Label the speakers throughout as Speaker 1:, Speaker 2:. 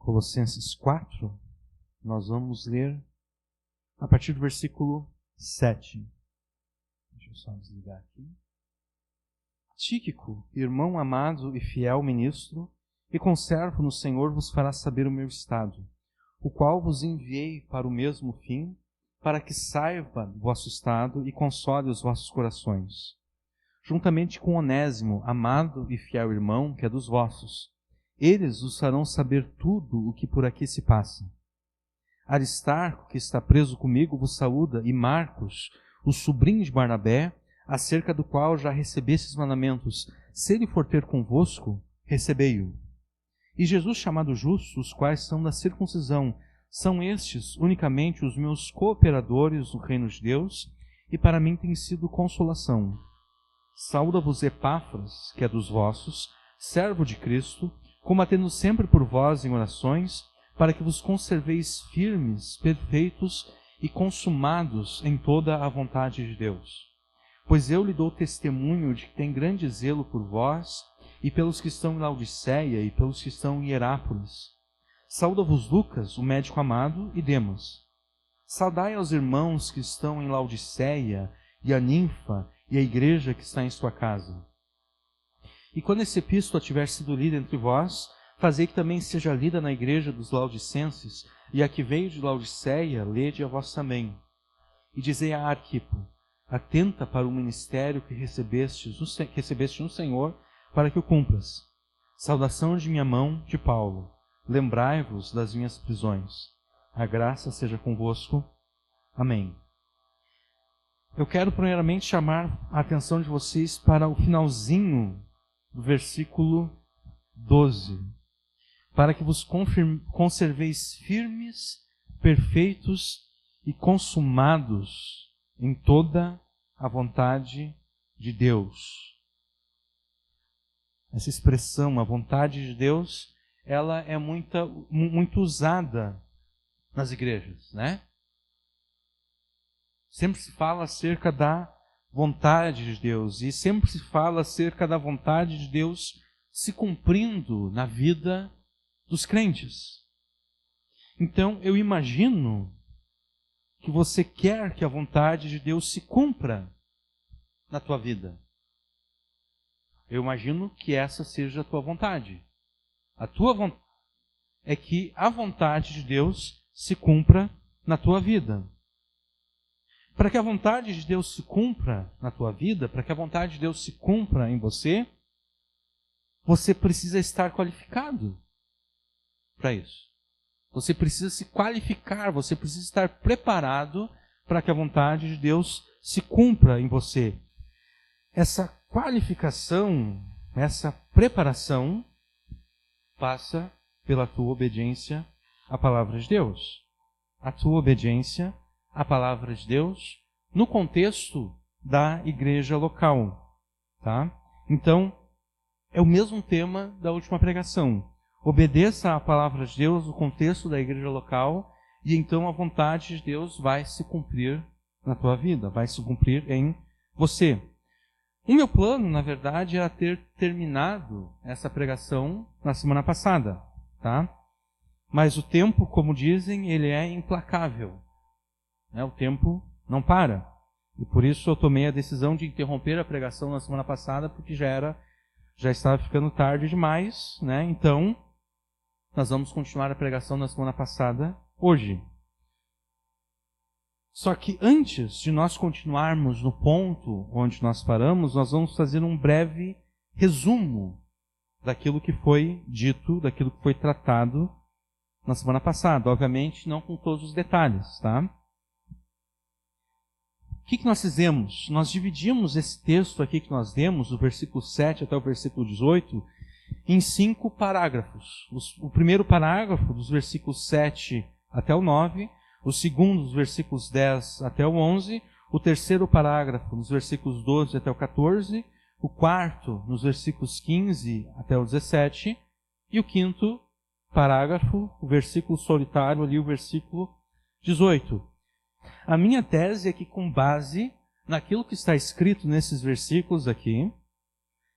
Speaker 1: Colossenses 4, nós vamos ler a partir do versículo 7. Deixa eu só desligar aqui. Tíquico, irmão amado e fiel ministro, e conservo no Senhor, vos fará saber o meu estado, o qual vos enviei para o mesmo fim, para que saiba o vosso estado e console os vossos corações. Juntamente com Onésimo, amado e fiel irmão, que é dos vossos, eles os farão saber tudo o que por aqui se passa. Aristarco, que está preso comigo, vos saúda, e Marcos, o sobrinho de Barnabé, acerca do qual já recebestes mandamentos. Se ele for ter convosco, recebei-o. E Jesus chamado justo, os quais são da circuncisão, são estes unicamente os meus cooperadores no reino de Deus, e para mim tem sido consolação. Saúda-vos Epáfras, que é dos vossos, servo de Cristo, combatendo sempre por vós em orações, para que vos conserveis firmes, perfeitos e consumados em toda a vontade de Deus. Pois eu lhe dou testemunho de que tem grande zelo por vós, e pelos que estão em Laodiceia, e pelos que estão em Hierápolis. Saúda-vos Lucas, o médico amado, e Demas. Saudai aos irmãos que estão em Laodiceia, e a Ninfa, e a igreja que está em sua casa. E quando essa epístola tiver sido lida entre vós, fazei que também seja lida na igreja dos laodicenses, e a que veio de Laodiceia, lede a vós também. E dizei a Arquipo, atenta para o ministério que recebeste no Senhor, para que o cumpras. Saudação de minha mão, de Paulo. Lembrai-vos das minhas prisões. A graça seja convosco. Amém. Eu quero primeiramente chamar a atenção de vocês para o finalzinho do versículo 12. Para que vos conserveis firmes, perfeitos e consumados em toda a vontade de Deus. Essa expressão, a vontade de Deus, ela é muito usada nas igrejas, né? Sempre se fala acerca da vontade de Deus e sempre se fala acerca da vontade de Deus se cumprindo na vida dos crentes. Então, eu imagino que você quer que a vontade de Deus se cumpra na tua vida. Eu imagino que essa seja a tua vontade. A tua vontade é que a vontade de Deus se cumpra na tua vida. Para que a vontade de Deus se cumpra na tua vida, para que a vontade de Deus se cumpra em você, você precisa estar qualificado para isso. Você precisa se qualificar, você precisa estar preparado para que a vontade de Deus se cumpra em você. Essa qualificação, essa preparação, passa pela tua obediência à palavra de Deus. A tua obediência à palavra de Deus no contexto da igreja local. Tá? Então, é o mesmo tema da última pregação. Obedeça à palavra de Deus no contexto da igreja local e então a vontade de Deus vai se cumprir na tua vida, vai se cumprir em você. O meu plano, na verdade, era ter terminado essa pregação na semana passada, tá? Mas o tempo, como dizem, ele é implacável. O tempo não para. E por isso eu tomei a decisão de interromper a pregação na semana passada, porque já estava ficando tarde demais, né? Então, nós vamos continuar a pregação na semana passada hoje. Só que antes de nós continuarmos no ponto onde nós paramos, nós vamos fazer um breve resumo daquilo que foi dito, daquilo que foi tratado na semana passada. Obviamente, não com todos os detalhes, tá? O que nós fizemos? Nós dividimos esse texto aqui que nós demos, do versículo 7 até o versículo 18, em 5 parágrafos. O primeiro parágrafo, dos versículos 7 até o 9, o segundo, dos versículos 10 até o 11, o terceiro parágrafo, dos versículos 12 até o 14, o quarto, nos versículos 15 até o 17, e o quinto parágrafo, o versículo solitário ali, o versículo 18. A minha tese é que, com base naquilo que está escrito nesses versículos aqui,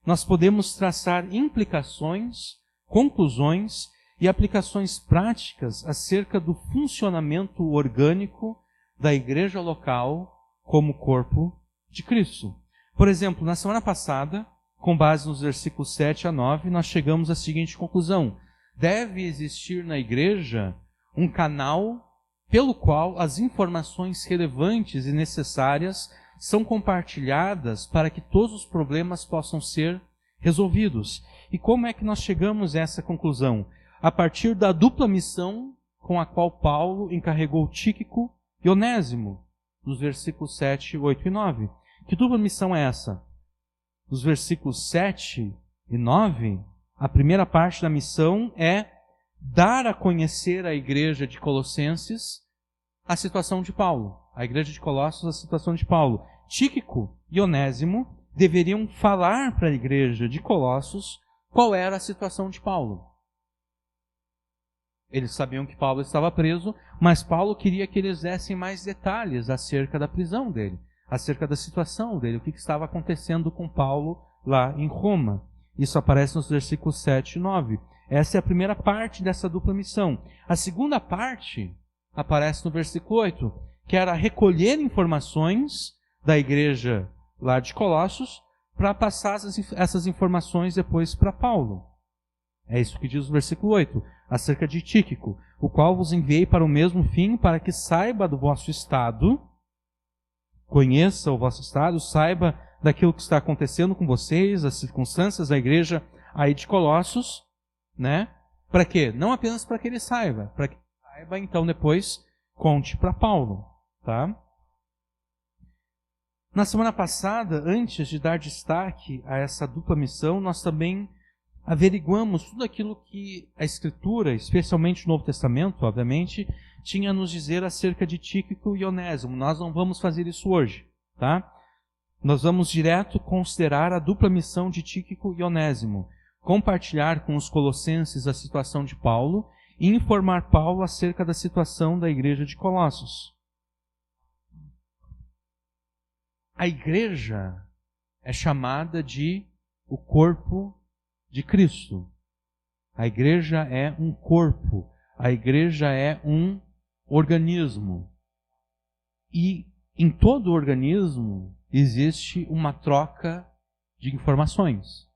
Speaker 1: nós podemos traçar implicações, conclusões e aplicações práticas acerca do funcionamento orgânico da igreja local como corpo de Cristo. Por exemplo, na semana passada, com base nos versículos 7 a 9, nós chegamos à seguinte conclusão: deve existir na igreja um canal pelo qual as informações relevantes e necessárias são compartilhadas para que todos os problemas possam ser resolvidos. E como é que nós chegamos a essa conclusão? A partir da dupla missão com a qual Paulo encarregou Tíquico e Onésimo, nos versículos 7, 8 e 9. Que dupla missão é essa? Nos versículos 7 e 9, a primeira parte da missão é dar a conhecer à igreja de Colossenses a situação de Paulo. A igreja de Colossos, a situação de Paulo. Tíquico e Onésimo deveriam falar para a igreja de Colossos qual era a situação de Paulo. Eles sabiam que Paulo estava preso, mas Paulo queria que eles dessem mais detalhes acerca da prisão dele, acerca da situação dele, o que estava acontecendo com Paulo lá em Roma. Isso aparece nos versículos 7 e 9. Essa é a primeira parte dessa dupla missão. A segunda parte aparece no versículo 8, que era recolher informações da igreja lá de Colossos para passar essas informações depois para Paulo. É isso que diz o versículo 8, acerca de Tíquico, o qual vos enviei para o mesmo fim, para que saiba do vosso estado, conheça o vosso estado, saiba daquilo que está acontecendo com vocês, as circunstâncias da igreja aí de Colossos, né? Para quê? Não apenas para que ele saiba, para que ele saiba, então depois conte para Paulo, tá? Na semana passada, antes de dar destaque a essa dupla missão, nós também averiguamos tudo aquilo que a Escritura, especialmente o Novo Testamento, obviamente, tinha a nos dizer acerca de Tíquico e Onésimo. Nós não vamos fazer isso hoje, tá? Nós vamos direto considerar a dupla missão de Tíquico e Onésimo, compartilhar com os colossenses a situação de Paulo e informar Paulo acerca da situação da igreja de Colossos. A igreja é chamada de o corpo de Cristo. A igreja é um corpo. A igreja é um organismo. E em todo organismo existe uma troca de informações.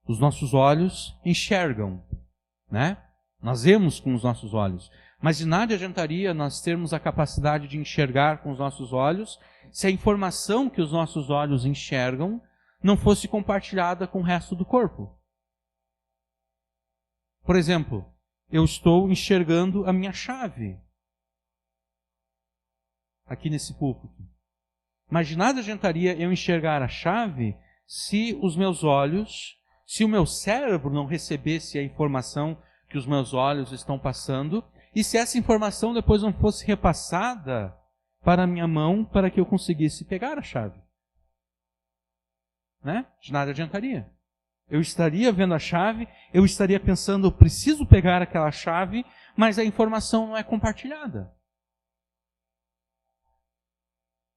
Speaker 1: Os nossos olhos enxergam, né? Nós vemos com os nossos olhos. Mas de nada adiantaria nós termos a capacidade de enxergar com os nossos olhos se a informação que os nossos olhos enxergam não fosse compartilhada com o resto do corpo. Por exemplo, eu estou enxergando a minha chave aqui nesse púlpito. Mas de nada adiantaria eu enxergar a chave se os meus olhos, se o meu cérebro não recebesse a informação que os meus olhos estão passando, e se essa informação depois não fosse repassada para a minha mão para que eu conseguisse pegar a chave. Né? De nada adiantaria. Eu estaria vendo a chave, eu estaria pensando, eu preciso pegar aquela chave, mas a informação não é compartilhada.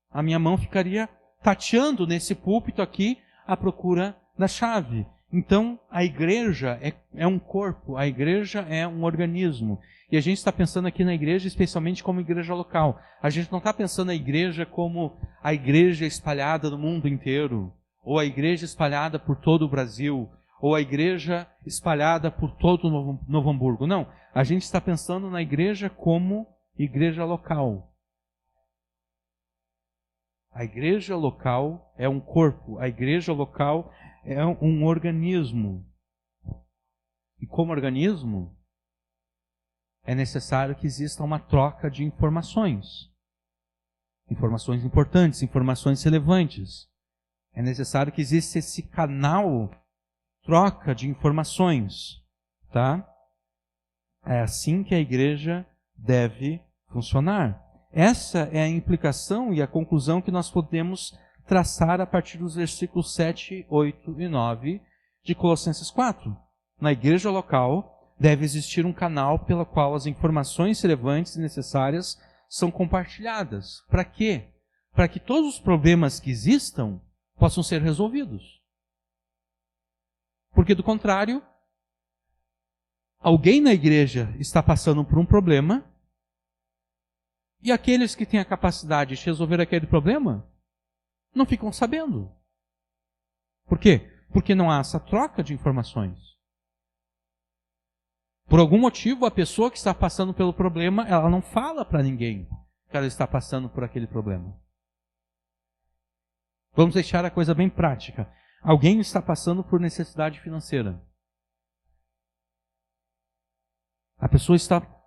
Speaker 1: A minha mão ficaria tateando nesse púlpito aqui à procura da chave. Então, a igreja é um corpo, a igreja é um organismo. E a gente está pensando aqui na igreja especialmente como igreja local. A gente não está pensando na igreja como a igreja espalhada no mundo inteiro, ou a igreja espalhada por todo o Brasil, ou a igreja espalhada por todo o Novo Hamburgo. Não, a gente está pensando na igreja como igreja local. A igreja local é um corpo, a igreja local é um organismo. E como organismo, é necessário que exista uma troca de informações. Informações importantes, informações relevantes. É necessário que exista esse canal, troca de informações. Tá? É assim que a igreja deve funcionar. Essa é a implicação e a conclusão que nós podemos traçar a partir dos versículos 7, 8 e 9 de Colossenses 4. Na igreja local deve existir um canal pelo qual as informações relevantes e necessárias são compartilhadas. Para quê? Para que todos os problemas que existam possam ser resolvidos. Porque, do contrário, alguém na igreja está passando por um problema e aqueles que têm a capacidade de resolver aquele problema não ficam sabendo. Por quê? Porque não há essa troca de informações. Por algum motivo, a pessoa que está passando pelo problema, ela não fala para ninguém que ela está passando por aquele problema. Vamos deixar a coisa bem prática. Alguém está passando por necessidade financeira. A pessoa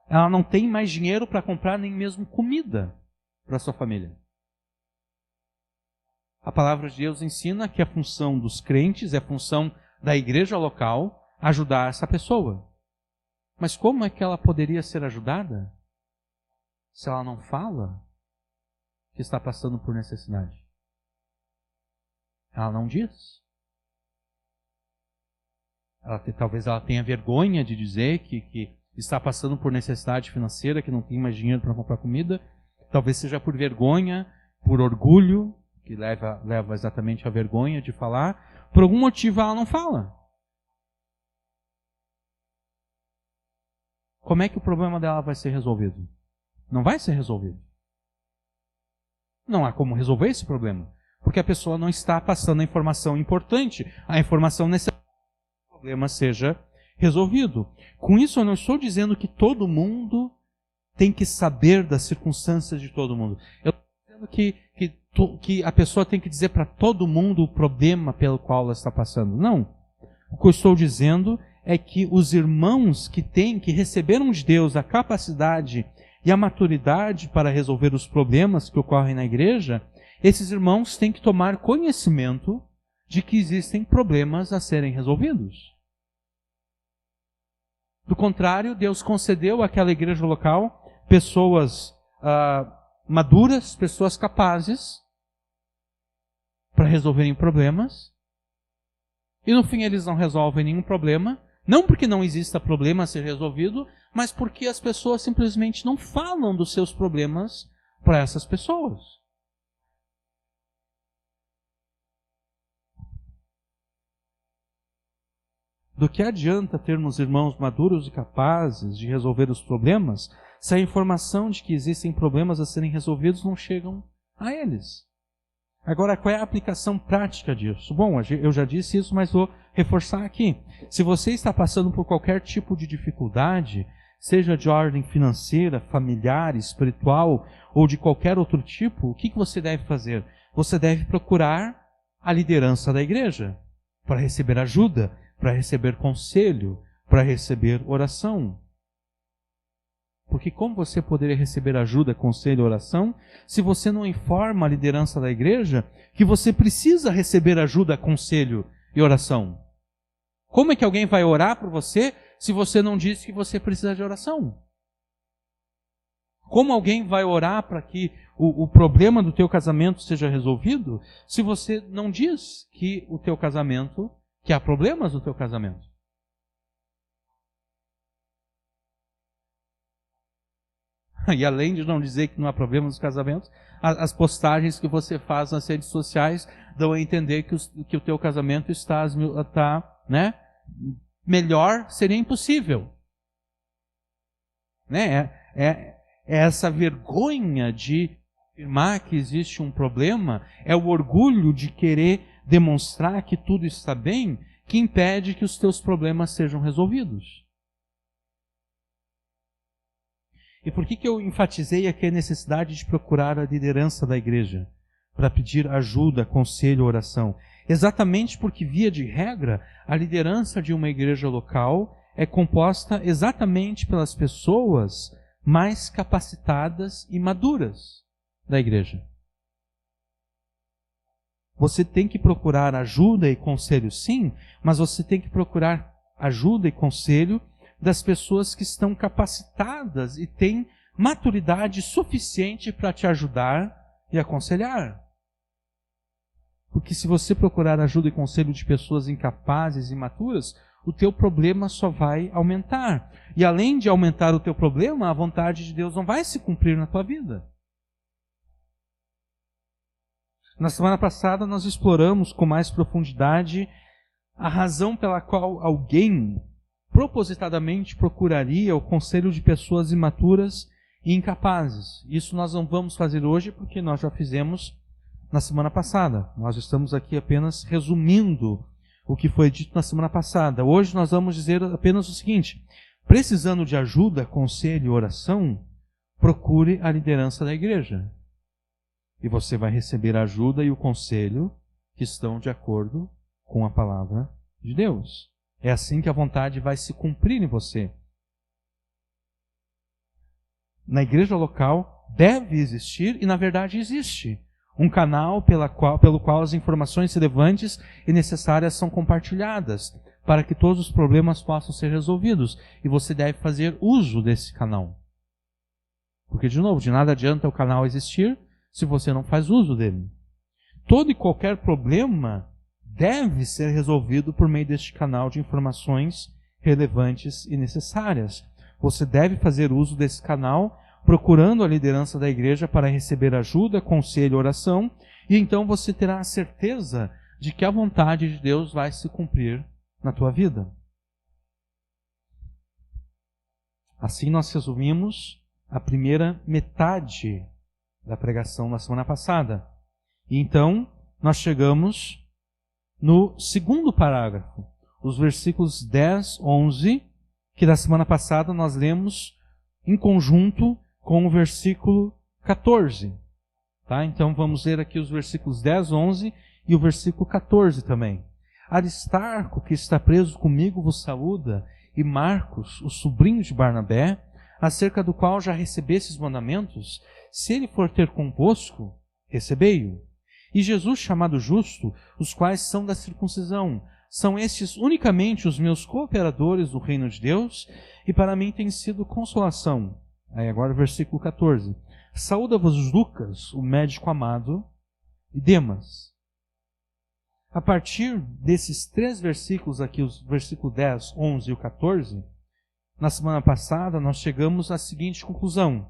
Speaker 1: ela não tem mais dinheiro para comprar nem mesmo comida para sua família. A palavra de Deus ensina que a função dos crentes, é a função da igreja local, ajudar essa pessoa. Mas como é que ela poderia ser ajudada se ela não fala que está passando por necessidade? Ela não diz. Talvez ela tenha vergonha de dizer que está passando por necessidade financeira, que não tem mais dinheiro para comprar comida. Talvez seja por vergonha, por orgulho, que leva exatamente a vergonha de falar. Por algum motivo ela não fala. Como é que o problema dela vai ser resolvido? Não vai ser resolvido. Não há como resolver esse problema, porque a pessoa não está passando a informação importante, a informação necessária para que o problema seja resolvido. Com isso, eu não estou dizendo que todo mundo tem que saber das circunstâncias de todo mundo. Eu estou dizendo que a pessoa tem que dizer para todo mundo o problema pelo qual ela está passando. Não. O que eu estou dizendo é que os irmãos que receberam de Deus a capacidade e a maturidade para resolver os problemas que ocorrem na igreja, esses irmãos têm que tomar conhecimento de que existem problemas a serem resolvidos. Do contrário, Deus concedeu àquela igreja local pessoas maduras, pessoas capazes para resolverem problemas, e no fim eles não resolvem nenhum problema, não porque não exista problema a ser resolvido, mas porque as pessoas simplesmente não falam dos seus problemas para essas pessoas. Do que adianta termos irmãos maduros e capazes de resolver os problemas se a informação de que existem problemas a serem resolvidos não chegam a eles? Agora, qual é a aplicação prática disso? Bom, eu já disse isso, mas vou reforçar aqui. Se você está passando por qualquer tipo de dificuldade, seja de ordem financeira, familiar, espiritual ou de qualquer outro tipo, o que você deve fazer? Você deve procurar a liderança da igreja para receber ajuda, para receber conselho, para receber oração. Porque como você poderia receber ajuda, conselho e oração se você não informa a liderança da igreja que você precisa receber ajuda, conselho e oração? Como é que alguém vai orar por você se você não diz que você precisa de oração? Como alguém vai orar para que o problema do teu casamento seja resolvido se você não diz que o teu casamento, que há problemas no teu casamento? E além de não dizer que não há problemas nos casamentos, as postagens que você faz nas redes sociais dão a entender que o teu casamento está melhor, seria impossível. Né? É essa vergonha de afirmar que existe um problema, é o orgulho de querer demonstrar que tudo está bem, que impede que os teus problemas sejam resolvidos. E por que eu enfatizei aqui a necessidade de procurar a liderança da igreja para pedir ajuda, conselho, oração? Exatamente porque, via de regra, a liderança de uma igreja local é composta exatamente pelas pessoas mais capacitadas e maduras da igreja. Você tem que procurar ajuda e conselho, sim, mas você tem que procurar ajuda e conselho das pessoas que estão capacitadas e têm maturidade suficiente para te ajudar e aconselhar. Porque se você procurar ajuda e conselho de pessoas incapazes e imaturas, o teu problema só vai aumentar. E além de aumentar o teu problema, a vontade de Deus não vai se cumprir na tua vida. Na semana passada nós exploramos com mais profundidade a razão pela qual alguém propositadamente procuraria o conselho de pessoas imaturas e incapazes. Isso nós não vamos fazer hoje porque nós já fizemos na semana passada. Nós estamos aqui apenas resumindo o que foi dito na semana passada. Hoje nós vamos dizer apenas o seguinte: precisando de ajuda, conselho e oração, procure a liderança da igreja. E você vai receber a ajuda e o conselho que estão de acordo com a palavra de Deus. É assim que a vontade vai se cumprir em você. Na igreja local deve existir, e na verdade existe, um canal pelo qual as informações relevantes e necessárias são compartilhadas, para que todos os problemas possam ser resolvidos. E você deve fazer uso desse canal. Porque, de novo, de nada adianta o canal existir se você não faz uso dele. Todo e qualquer problema deve ser resolvido por meio deste canal de informações relevantes e necessárias. Você deve fazer uso desse canal, procurando a liderança da igreja para receber ajuda, conselho, oração, e então você terá a certeza de que a vontade de Deus vai se cumprir na tua vida. Assim nós resumimos a primeira metade da pregação na semana passada. E então nós chegamos no segundo parágrafo, os versículos 10, 11, que da semana passada nós lemos em conjunto com o versículo 14. Tá? Então vamos ler aqui os versículos 10, 11 e o versículo 14 também. Aristarco, que está preso comigo, vos saúda, e Marcos, o sobrinho de Barnabé, acerca do qual já recebestes mandamentos, se ele for ter convosco, recebei-o. E Jesus, chamado Justo, os quais são da circuncisão, são estes unicamente os meus cooperadores do reino de Deus, e para mim tem sido consolação. Aí agora o versículo 14. Saúda-vos Lucas, o médico amado, e Demas. A partir desses três versículos aqui, os versículos 10, 11 e o 14, na semana passada nós chegamos à seguinte conclusão: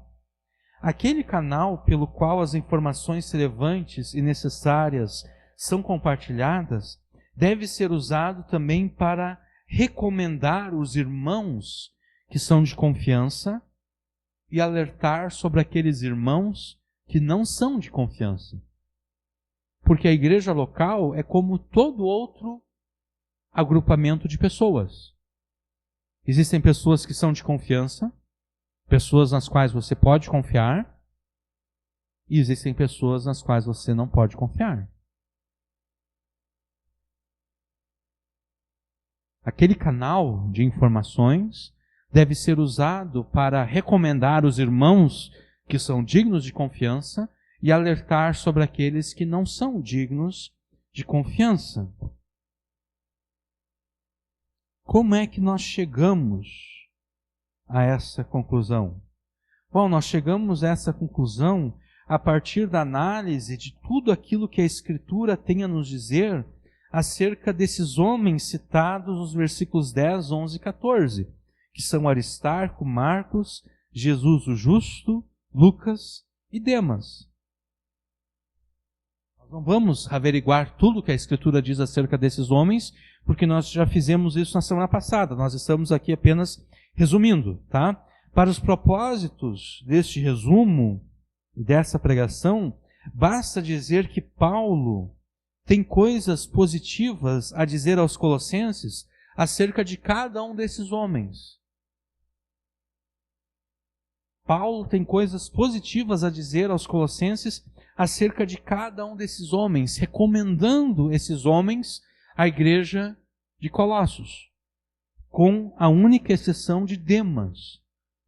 Speaker 1: aquele canal pelo qual as informações relevantes e necessárias são compartilhadas deve ser usado também para recomendar os irmãos que são de confiança e alertar sobre aqueles irmãos que não são de confiança. Porque a igreja local é como todo outro agrupamento de pessoas. Existem pessoas que são de confiança, pessoas nas quais você pode confiar, e existem pessoas nas quais você não pode confiar. Aquele canal de informações deve ser usado para recomendar os irmãos que são dignos de confiança e alertar sobre aqueles que não são dignos de confiança. Como é que nós chegamos a essa conclusão? Bom, nós chegamos a essa conclusão a partir da análise de tudo aquilo que a Escritura tem a nos dizer acerca desses homens citados nos versículos 10, 11 e 14, que são Aristarco, Marcos, Jesus o Justo, Lucas e Demas. Nós não vamos averiguar tudo que a Escritura diz acerca desses homens, porque nós já fizemos isso na semana passada. Nós estamos aqui apenas resumindo, tá? Para os propósitos deste resumo e dessa pregação, basta dizer que Paulo tem coisas positivas a dizer aos colossenses acerca de cada um desses homens. Paulo tem coisas positivas a dizer aos colossenses acerca de cada um desses homens, recomendando esses homens à igreja de Colossos, com a única exceção de Demas,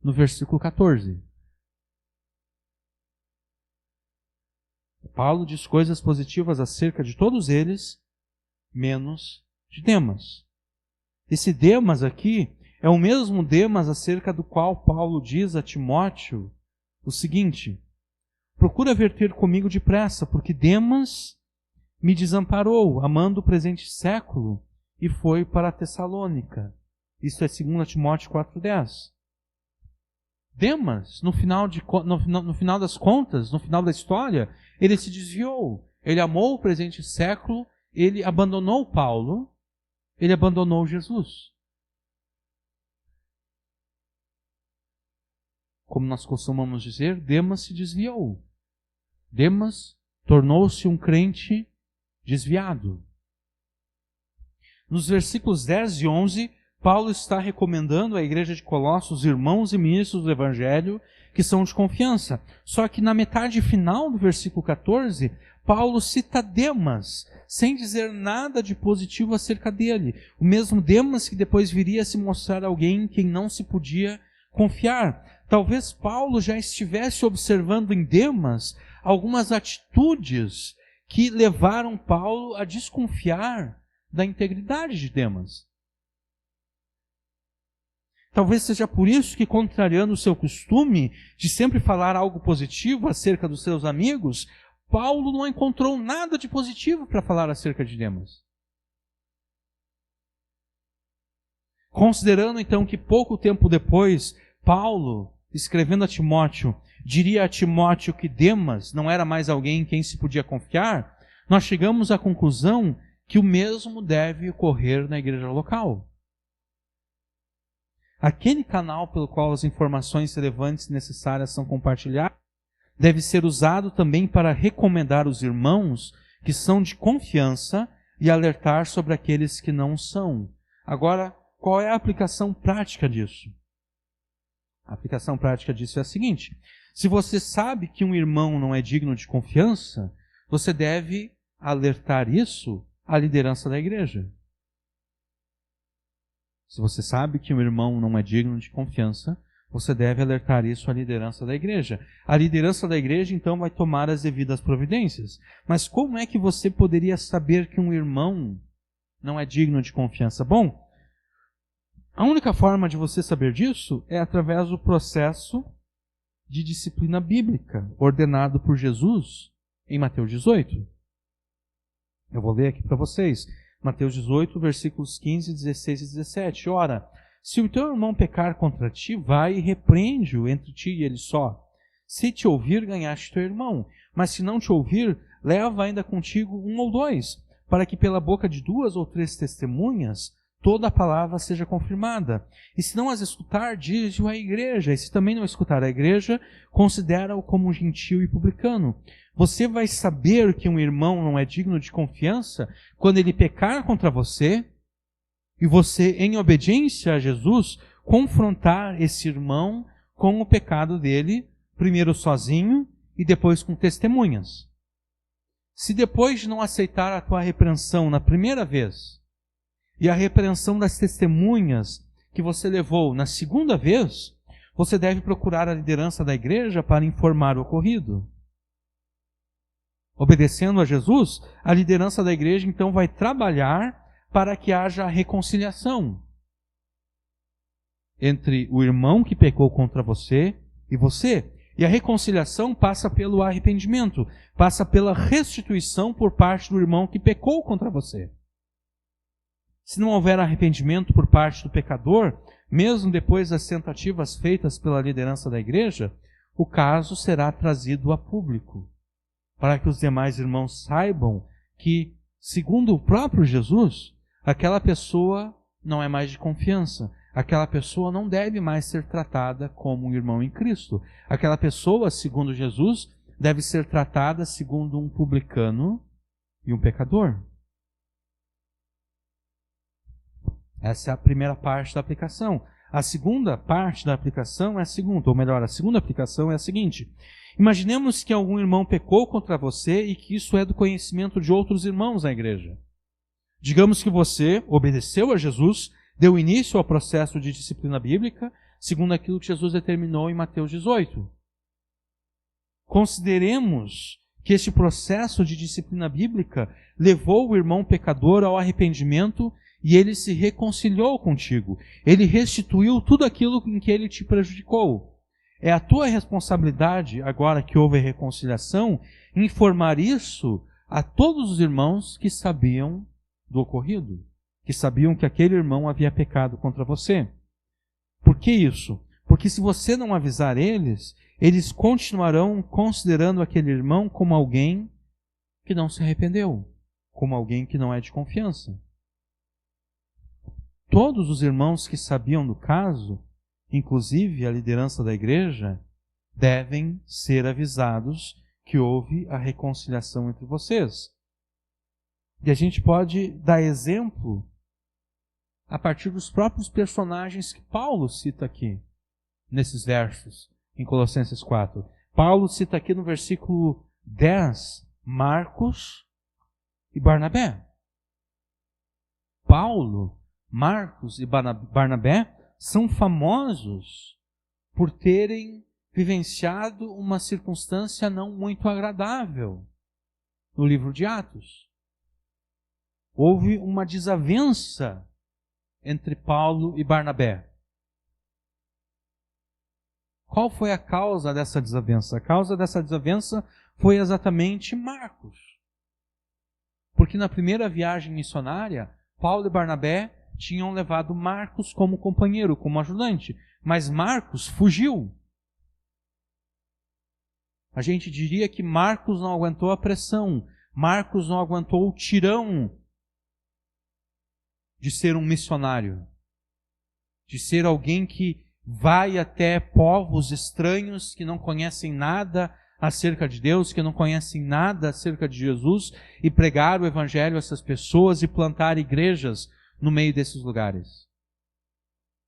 Speaker 1: no versículo 14. Paulo diz coisas positivas acerca de todos eles, menos de Demas. Esse Demas aqui é o mesmo Demas acerca do qual Paulo diz a Timóteo o seguinte: procura vir ter comigo depressa, porque Demas me desamparou, amando o presente século, e foi para a Tessalônica. Isso é 2 Timóteo 4,10. Demas, no final das contas, no final da história, ele se desviou. Ele amou o presente século, ele abandonou Paulo, ele abandonou Jesus. como nós costumamos dizer, Demas se desviou. Demas tornou-se um crente desviado. Nos versículos 10 e 11, Paulo está recomendando à igreja de Colossos, irmãos e ministros do Evangelho, que são de confiança. Só que na metade final do versículo 14, Paulo cita Demas, sem dizer nada de positivo acerca dele. O mesmo Demas que depois viria a se mostrar alguém em quem não se podia confiar. Talvez Paulo já estivesse observando em Demas algumas atitudes que levaram Paulo a desconfiar da integridade de Demas. Talvez seja por isso que, contrariando o seu costume de sempre falar algo positivo acerca dos seus amigos, Paulo não encontrou nada de positivo para falar acerca de Demas. Considerando então que pouco tempo depois, Paulo, escrevendo a Timóteo, diria a Timóteo que Demas não era mais alguém em quem se podia confiar, nós chegamos à conclusão que o mesmo deve ocorrer na igreja local. Aquele canal pelo qual as informações relevantes necessárias são compartilhadas deve ser usado também para recomendar os irmãos que são de confiança e alertar sobre aqueles que não são. Agora, qual é a aplicação prática disso? A aplicação prática disso é a seguinte: se você sabe que um irmão não é digno de confiança, você deve alertar isso à liderança da igreja. Se você sabe que um irmão não é digno de confiança, você deve alertar isso à liderança da igreja. A liderança da igreja, então, vai tomar as devidas providências. Mas como é que você poderia saber que um irmão não é digno de confiança? Bom, a única forma de você saber disso é através do processo de disciplina bíblica ordenado por Jesus em Mateus 18. Eu vou ler aqui para vocês. Mateus 18, versículos 15, 16 e 17. Ora, se o teu irmão pecar contra ti, vai e repreende-o entre ti e ele só. Se te ouvir, ganhaste teu irmão. Mas se não te ouvir, leva ainda contigo um ou dois, para que pela boca de 2 ou 3 testemunhas toda a palavra seja confirmada. E se não as escutar, diz-o à igreja. E se também não escutar a igreja, considera-o como um gentio e publicano. Você vai saber que um irmão não é digno de confiança quando ele pecar contra você e você, em obediência a Jesus, confrontar esse irmão com o pecado dele, primeiro sozinho e depois com testemunhas. Se depois de não aceitar a tua repreensão na primeira vez e a repreensão das testemunhas que você levou na segunda vez, você deve procurar a liderança da igreja para informar o ocorrido. Obedecendo a Jesus, a liderança da igreja então vai trabalhar para que haja reconciliação entre o irmão que pecou contra você e você. E a reconciliação passa pelo arrependimento, passa pela restituição por parte do irmão que pecou contra você. Se não houver arrependimento por parte do pecador, mesmo depois das tentativas feitas pela liderança da igreja, o caso será trazido a público, para que os demais irmãos saibam que, segundo o próprio Jesus, aquela pessoa não é mais de confiança. Aquela pessoa não deve mais ser tratada como um irmão em Cristo. Aquela pessoa, segundo Jesus, deve ser tratada segundo um publicano e um pecador. Essa é a primeira parte da aplicação. A segunda parte da aplicação é a seguinte, ou melhor, a segunda aplicação é a seguinte: imaginemos que algum irmão pecou contra você e que isso é do conhecimento de outros irmãos na igreja. Digamos que você obedeceu a Jesus, deu início ao processo de disciplina bíblica, segundo aquilo que Jesus determinou em Mateus 18. Consideremos que este processo de disciplina bíblica levou o irmão pecador ao arrependimento e ele se reconciliou contigo. Ele restituiu tudo aquilo em que ele te prejudicou. É a tua responsabilidade, agora que houve a reconciliação, informar isso a todos os irmãos que sabiam do ocorrido, que sabiam que aquele irmão havia pecado contra você. Por que isso? Porque se você não avisar eles, eles continuarão considerando aquele irmão como alguém que não se arrependeu, como alguém que não é de confiança. Todos os irmãos que sabiam do caso inclusive a liderança da igreja, devem ser avisados que houve a reconciliação entre vocês. E a gente pode dar exemplo a partir dos próprios personagens que Paulo cita aqui, nesses versos, em Colossenses 4. Paulo cita aqui no versículo 10, Marcos e Barnabé. Paulo, Marcos e Barnabé são famosos por terem vivenciado uma circunstância não muito agradável no livro de Atos. Houve uma desavença entre Paulo e Barnabé. Qual foi a causa dessa desavença? A causa dessa desavença foi exatamente Marcos. Porque na primeira viagem missionária, Paulo e Barnabé tinham levado Marcos como companheiro, como ajudante. Mas Marcos fugiu. A gente diria que Marcos não aguentou a pressão. Marcos não aguentou o tirão de ser um missionário. De ser alguém que vai até povos estranhos que não conhecem nada acerca de Deus, que não conhecem nada acerca de Jesus, e pregar o evangelho a essas pessoas e plantar igrejas no meio desses lugares.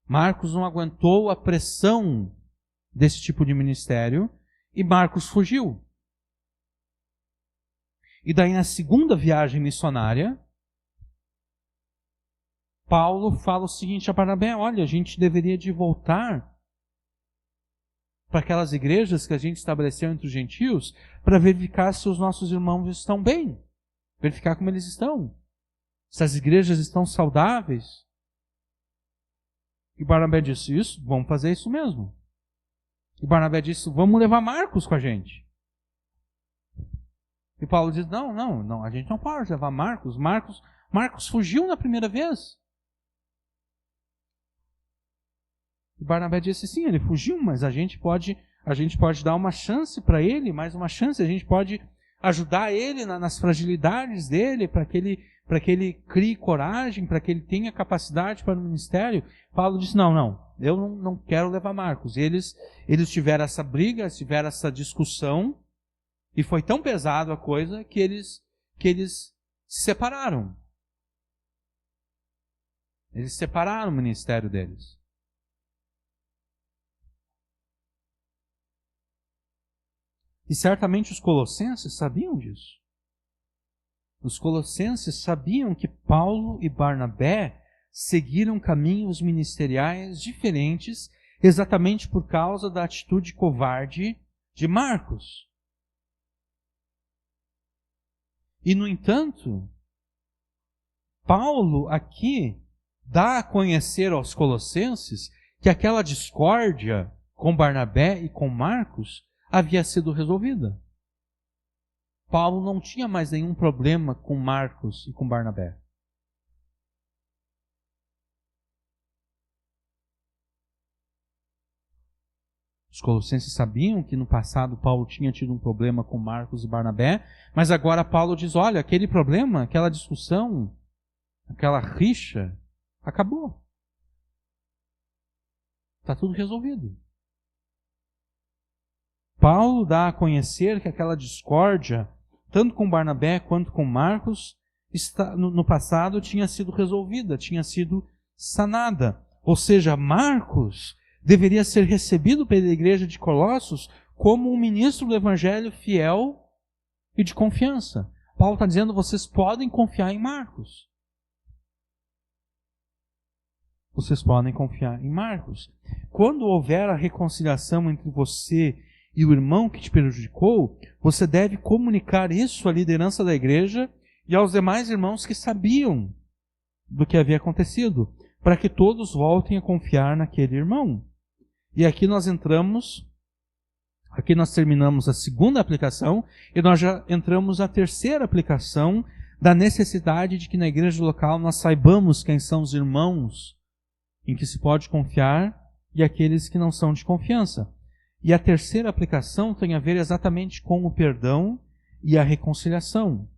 Speaker 1: Marcos não aguentou a pressão desse tipo de ministério e Marcos fugiu. E daí na segunda viagem missionária, Paulo fala o seguinte a Barnabé: olha, a gente deveria de voltar para aquelas igrejas que a gente estabeleceu entre os gentios para verificar se os nossos irmãos estão bem, verificar como eles estão, se as igrejas estão saudáveis. E Barnabé disse: isso, vamos fazer isso mesmo. E Barnabé disse: vamos levar Marcos com a gente. E Paulo diz: não, a gente não pode levar Marcos. Marcos fugiu na primeira vez. E Barnabé disse: sim, ele fugiu, mas a gente pode dar uma chance para ele, mais uma chance, a gente pode ajudar ele nas fragilidades dele, para que ele crie coragem, para que ele tenha capacidade para o ministério. Paulo disse: não, eu não quero levar Marcos. Eles tiveram essa briga, tiveram essa discussão, e foi tão pesado a coisa que eles se separaram. Eles separaram o ministério deles. E certamente os colossenses sabiam disso. Os colossenses sabiam que Paulo e Barnabé seguiram caminhos ministeriais diferentes exatamente por causa da atitude covarde de Marcos. E, no entanto, Paulo aqui dá a conhecer aos colossenses que aquela discórdia com Barnabé e com Marcos havia sido resolvida. Paulo não tinha mais nenhum problema com Marcos e com Barnabé. Os colossenses sabiam que no passado Paulo tinha tido um problema com Marcos e Barnabé, mas agora Paulo diz: olha, aquele problema, aquela discussão, aquela rixa, acabou. Está tudo resolvido. Paulo dá a conhecer que aquela discórdia, tanto com Barnabé quanto com Marcos, no passado tinha sido resolvida, tinha sido sanada. Ou seja, Marcos deveria ser recebido pela igreja de Colossos como um ministro do evangelho fiel e de confiança. Paulo está dizendo: vocês podem confiar em Marcos. Vocês podem confiar em Marcos. Quando houver a reconciliação entre você e o irmão que te prejudicou, você deve comunicar isso à liderança da igreja e aos demais irmãos que sabiam do que havia acontecido, para que todos voltem a confiar naquele irmão. E aqui nós terminamos a segunda aplicação e nós já entramos na terceira aplicação da necessidade de que na igreja local nós saibamos quem são os irmãos em que se pode confiar e aqueles que não são de confiança. E a terceira aplicação tem a ver exatamente com o perdão e a reconciliação.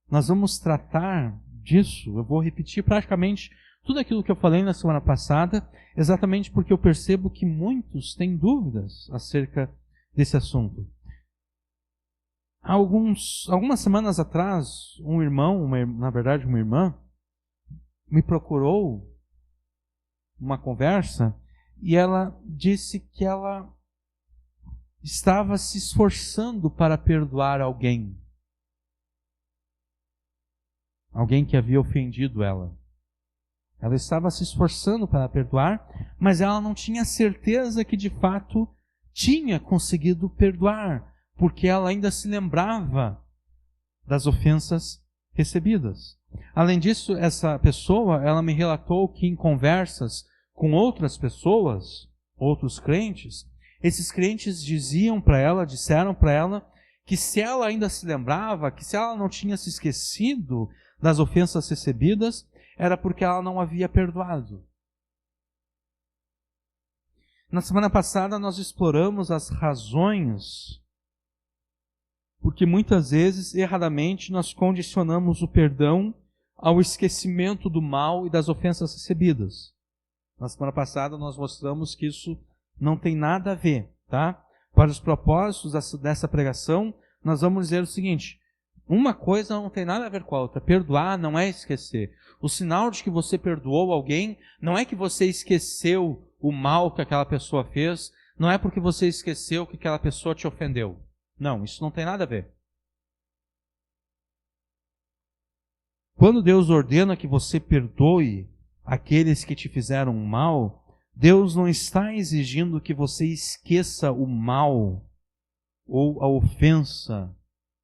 Speaker 1: Nós vamos tratar disso. Eu vou repetir praticamente tudo aquilo que eu falei na semana passada, exatamente porque eu percebo que muitos têm dúvidas acerca desse assunto. Algumas semanas atrás, um irmão, uma irmã, me procurou uma conversa e ela disse que ela estava se esforçando para perdoar alguém que havia ofendido ela. Ela estava se esforçando para perdoar, mas ela não tinha certeza que de fato tinha conseguido perdoar, porque ela ainda se lembrava das ofensas recebidas. Além disso, essa pessoa, ela me relatou que em conversas com outras pessoas, outros crentes, esses crentes disseram para ela, que se ela ainda se lembrava, que se ela não tinha se esquecido das ofensas recebidas, era porque ela não havia perdoado. Na semana passada nós exploramos as razões porque muitas vezes, erradamente, nós condicionamos o perdão ao esquecimento do mal e das ofensas recebidas. Na semana passada nós mostramos que isso não tem nada a ver, tá? Para os propósitos dessa pregação, nós vamos dizer o seguinte: uma coisa não tem nada a ver com a outra. Perdoar não é esquecer. O sinal de que você perdoou alguém não é que você esqueceu o mal que aquela pessoa fez, não é porque você esqueceu que aquela pessoa te ofendeu. Não, isso não tem nada a ver. Quando Deus ordena que você perdoe aqueles que te fizeram mal, Deus não está exigindo que você esqueça o mal ou a ofensa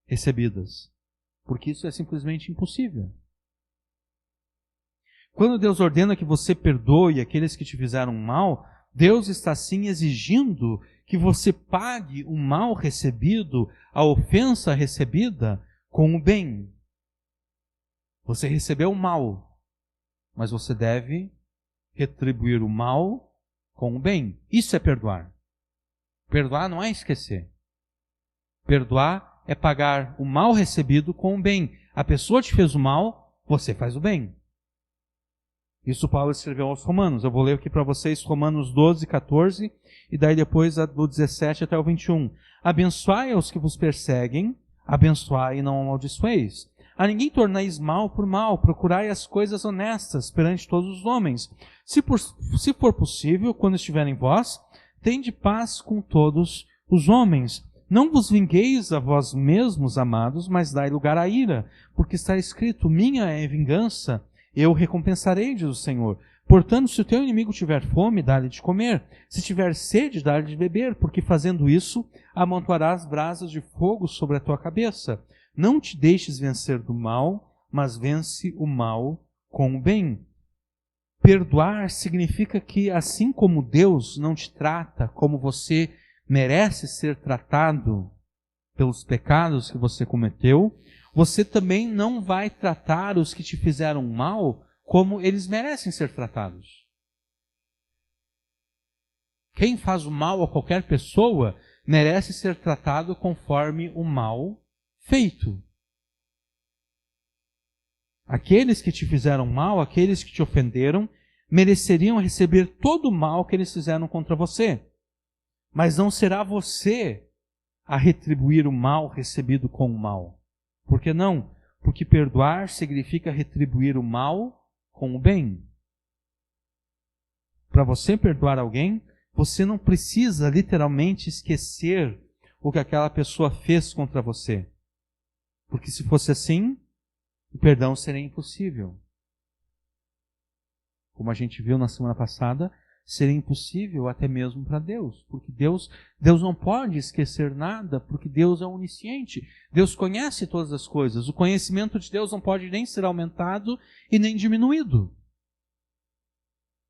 Speaker 1: recebidas, porque isso é simplesmente impossível. Quando Deus ordena que você perdoe aqueles que te fizeram mal, Deus está sim exigindo que você pague o mal recebido, a ofensa recebida, com o bem. Você recebeu o mal, mas você deve retribuir o mal com o bem. Isso é perdoar. Perdoar não é esquecer. Perdoar é pagar o mal recebido com o bem. A pessoa te fez o mal, você faz o bem. Isso Paulo escreveu aos Romanos. Eu vou ler aqui para vocês Romanos 12, 14, e daí depois do 17 até o 21. Abençoai aos que vos perseguem, abençoai e não amaldiçoeis. A ninguém torneis mal por mal, procurai as coisas honestas perante todos os homens. Se for possível, quando estiver em vós, tende paz com todos os homens. Não vos vingueis a vós mesmos, amados, mas dai lugar à ira, porque está escrito: minha é a vingança, eu recompensarei, diz o Senhor. Portanto, se o teu inimigo tiver fome, dá-lhe de comer. Se tiver sede, dá-lhe de beber, porque fazendo isso, amontoarás brasas de fogo sobre a tua cabeça. Não te deixes vencer do mal, mas vence o mal com o bem. Perdoar significa que, assim como Deus não te trata como você merece ser tratado pelos pecados que você cometeu, você também não vai tratar os que te fizeram mal como eles merecem ser tratados. Quem faz o mal a qualquer pessoa merece ser tratado conforme o mal feito. Aqueles que te fizeram mal, aqueles que te ofenderam, mereceriam receber todo o mal que eles fizeram contra você. Mas não será você a retribuir o mal recebido com o mal. Por que não? Porque perdoar significa retribuir o mal com o bem. Para você perdoar alguém, você não precisa literalmente esquecer o que aquela pessoa fez contra você. Porque se fosse assim, o perdão seria impossível. Como a gente viu na semana passada, seria impossível até mesmo para Deus, porque Deus não pode esquecer nada, porque Deus é onisciente. Deus conhece todas as coisas. O conhecimento de Deus não pode nem ser aumentado e nem diminuído.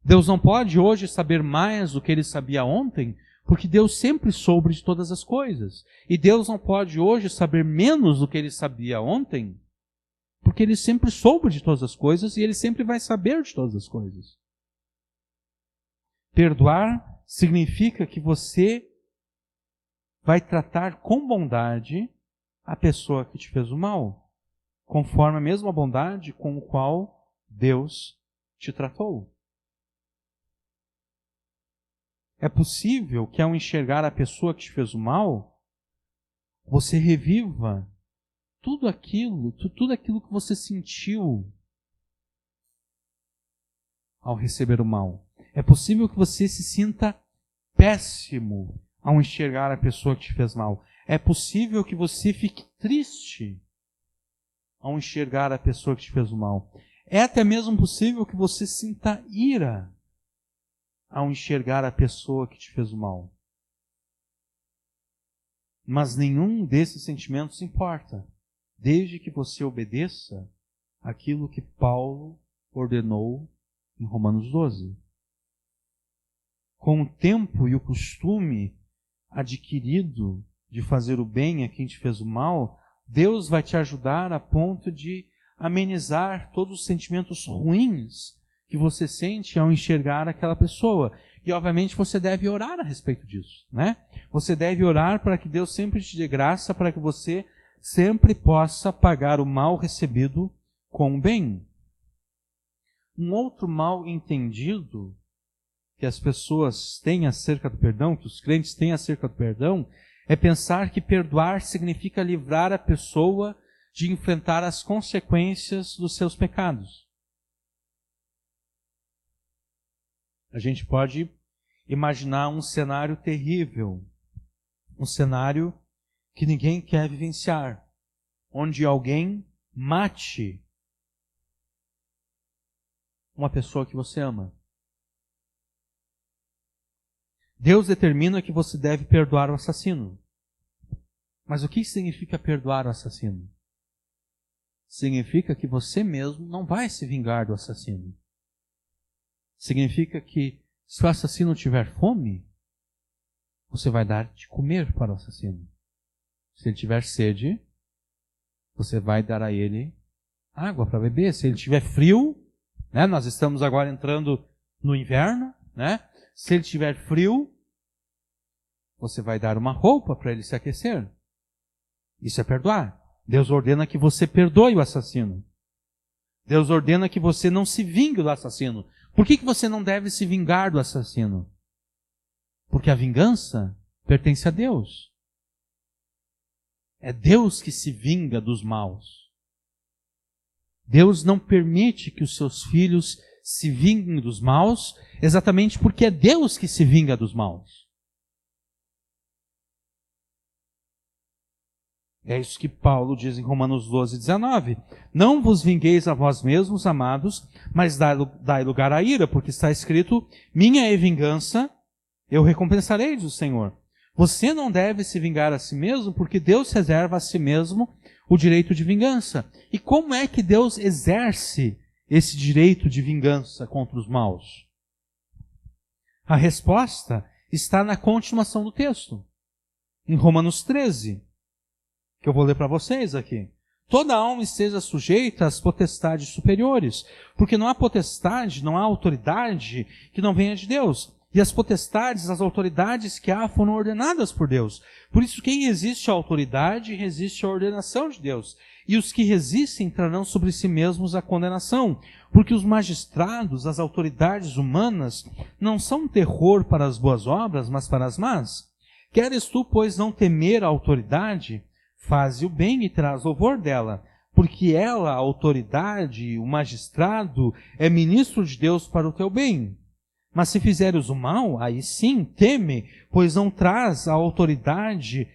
Speaker 1: Deus não pode hoje saber mais do que ele sabia ontem, porque Deus sempre soube de todas as coisas. E Deus não pode hoje saber menos do que ele sabia ontem, porque ele sempre soube de todas as coisas e ele sempre vai saber de todas as coisas. Perdoar significa que você vai tratar com bondade a pessoa que te fez o mal. conforme a mesma bondade com a qual Deus te tratou. É possível que ao enxergar a pessoa que te fez o mal, você reviva tudo aquilo que você sentiu ao receber o mal. É possível que você se sinta péssimo ao enxergar a pessoa que te fez mal. É possível que você fique triste ao enxergar a pessoa que te fez o mal. É até mesmo possível que você sinta ira ao enxergar a pessoa que te fez o mal. Mas nenhum desses sentimentos importa, desde que você obedeça aquilo que Paulo ordenou em Romanos 12. Com o tempo e o costume adquirido de fazer o bem a quem te fez o mal, Deus vai te ajudar a ponto de amenizar todos os sentimentos ruins que você sente ao enxergar aquela pessoa. E, obviamente, você deve orar a respeito disso, né? Você deve orar para que Deus sempre te dê graça, para que você sempre possa pagar o mal recebido com o bem. Um outro mal entendido que as pessoas têm acerca do perdão, que os crentes têm acerca do perdão, é pensar que perdoar significa livrar a pessoa de enfrentar as consequências dos seus pecados. A gente pode imaginar um cenário terrível, um cenário que ninguém quer vivenciar, onde alguém mate uma pessoa que você ama. Deus determina que você deve perdoar o assassino. Mas o que significa perdoar o assassino? Significa que você mesmo não vai se vingar do assassino. Significa que se o assassino tiver fome, você vai dar de comer para o assassino. Se ele tiver sede, você vai dar a ele água para beber. Se ele tiver frio, né? Nós estamos agora entrando no inverno, né? Se ele tiver frio, você vai dar uma roupa para ele se aquecer. Isso é perdoar. Deus ordena que você perdoe o assassino. Deus ordena que você não se vingue do assassino. Por que você não deve se vingar do assassino? Porque a vingança pertence a Deus. É Deus que se vinga dos maus. Deus não permite que os seus filhos se vinguem dos maus, exatamente porque é Deus que se vinga dos maus. É isso que Paulo diz em Romanos 12, 19. Não vos vingueis a vós mesmos, amados, mas dai lugar à ira, porque está escrito, minha é vingança, eu recompensarei, diz o Senhor. Você não deve se vingar a si mesmo, porque Deus reserva a si mesmo o direito de vingança. E como é que Deus exerce esse direito de vingança contra os maus? A resposta está na continuação do texto, em Romanos 13. Que eu vou ler para vocês aqui. Toda alma esteja sujeita às potestades superiores, porque não há potestade, não há autoridade que não venha de Deus. E as potestades, as autoridades que há foram ordenadas por Deus. Por isso, quem resiste à autoridade, resiste à ordenação de Deus. E os que resistem trarão sobre si mesmos a condenação. Porque os magistrados, as autoridades humanas, não são um terror para as boas obras, mas para as más. Queres tu, pois, não temer a autoridade? Faze o bem e traz louvor dela, porque ela, a autoridade, o magistrado, é ministro de Deus para o teu bem. Mas se fizeres o mal, aí sim, teme, pois não traz a autoridade,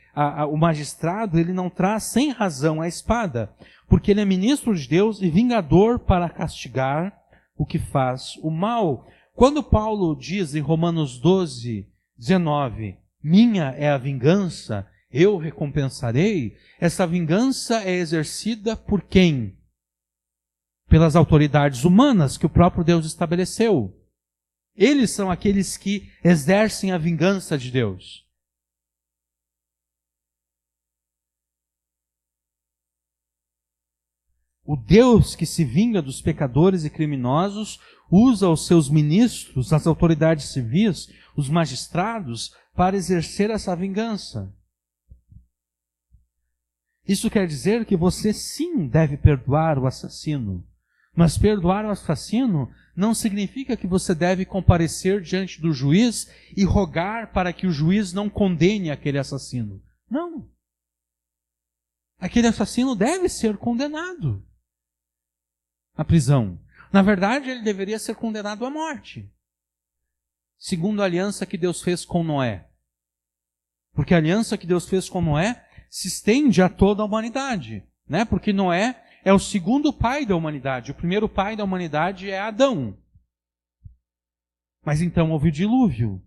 Speaker 1: o magistrado, ele não traz sem razão a espada, porque ele é ministro de Deus e vingador para castigar o que faz o mal. Quando Paulo diz em Romanos 12, 19, minha é a vingança, eu recompensarei, essa vingança é exercida por quem? Pelas autoridades humanas que o próprio Deus estabeleceu. Eles são aqueles que exercem a vingança de Deus. O Deus que se vinga dos pecadores e criminosos usa os seus ministros, as autoridades civis, os magistrados, para exercer essa vingança. Isso quer dizer que você sim deve perdoar o assassino. Mas perdoar o assassino não significa que você deve comparecer diante do juiz e rogar para que o juiz não condene aquele assassino. Não. Aquele assassino deve ser condenado à prisão. Na verdade, ele deveria ser condenado à morte, segundo a aliança que Deus fez com Noé. Porque a aliança que Deus fez com Noé se estende a toda a humanidade, né? Porque Noé é o segundo pai da humanidade. O primeiro pai da humanidade é Adão. Mas então houve o dilúvio.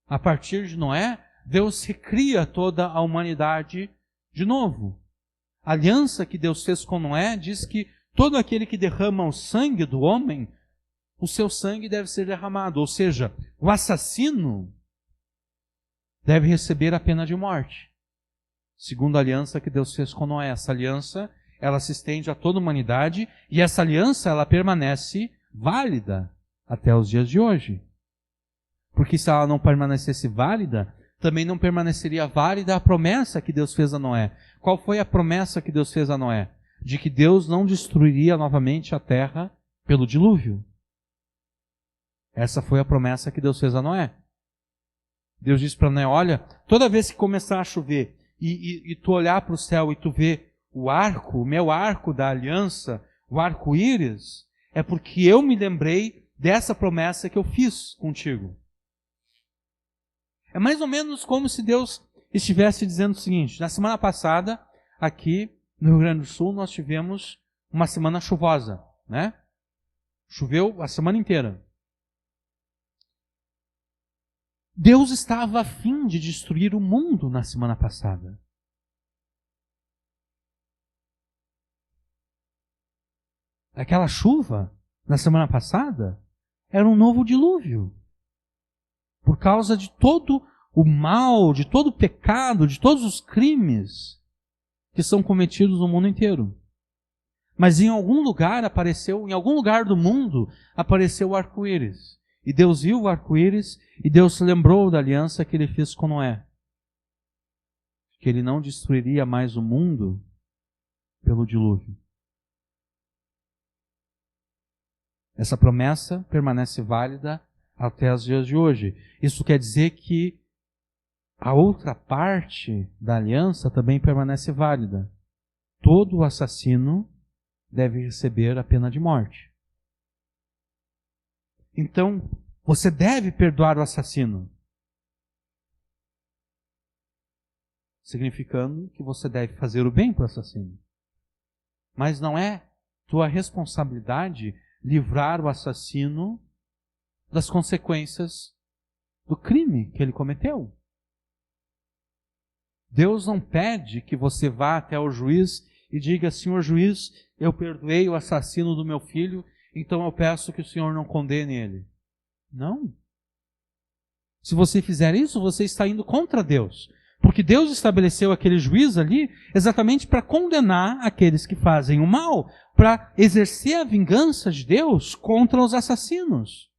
Speaker 1: A partir de Noé, Deus recria toda a humanidade de novo. A aliança que Deus fez com Noé diz que todo aquele que derrama o sangue do homem, o seu sangue deve ser derramado. Ou seja, o assassino deve receber a pena de morte, segundo a aliança que Deus fez com Noé. Essa aliança, ela se estende a toda a humanidade, e essa aliança, ela permanece válida até os dias de hoje. Porque se ela não permanecesse válida, também não permaneceria válida a promessa que Deus fez a Noé. Qual foi a promessa que Deus fez a Noé? De que Deus não destruiria novamente a terra pelo dilúvio. Essa foi a promessa que Deus fez a Noé. Deus disse para Noé, olha, toda vez que começar a chover e tu olhar para o céu e tu ver o arco, o meu arco da aliança, o arco-íris, é porque eu me lembrei dessa promessa que eu fiz contigo. É mais ou menos como se Deus estivesse dizendo o seguinte: na semana passada, aqui no Rio Grande do Sul, nós tivemos uma semana chuvosa, né? Choveu a semana inteira. Deus estava a fim de destruir o mundo na semana passada. Aquela chuva, na semana passada, era um novo dilúvio. Por causa de todo o mal, de todo o pecado, de todos os crimes que são cometidos no mundo inteiro. Mas em algum lugar do mundo, apareceu o arco-íris. E Deus viu o arco-íris e Deus se lembrou da aliança que ele fez com Noé. Que ele não destruiria mais o mundo pelo dilúvio. Essa promessa permanece válida até os dias de hoje. Isso quer dizer que a outra parte da aliança também permanece válida. Todo assassino deve receber a pena de morte. Então, você deve perdoar o assassino, significando que você deve fazer o bem para o assassino. Mas não é tua responsabilidade livrar o assassino das consequências do crime que ele cometeu. Deus não pede que você vá até o juiz e diga: Senhor juiz, eu perdoei o assassino do meu filho, então eu peço que o Senhor não condene ele. Não. Se você fizer isso, você está indo contra Deus. Porque Deus estabeleceu aquele juiz ali exatamente para condenar aqueles que fazem o mal, para exercer a vingança de Deus contra os assassinos.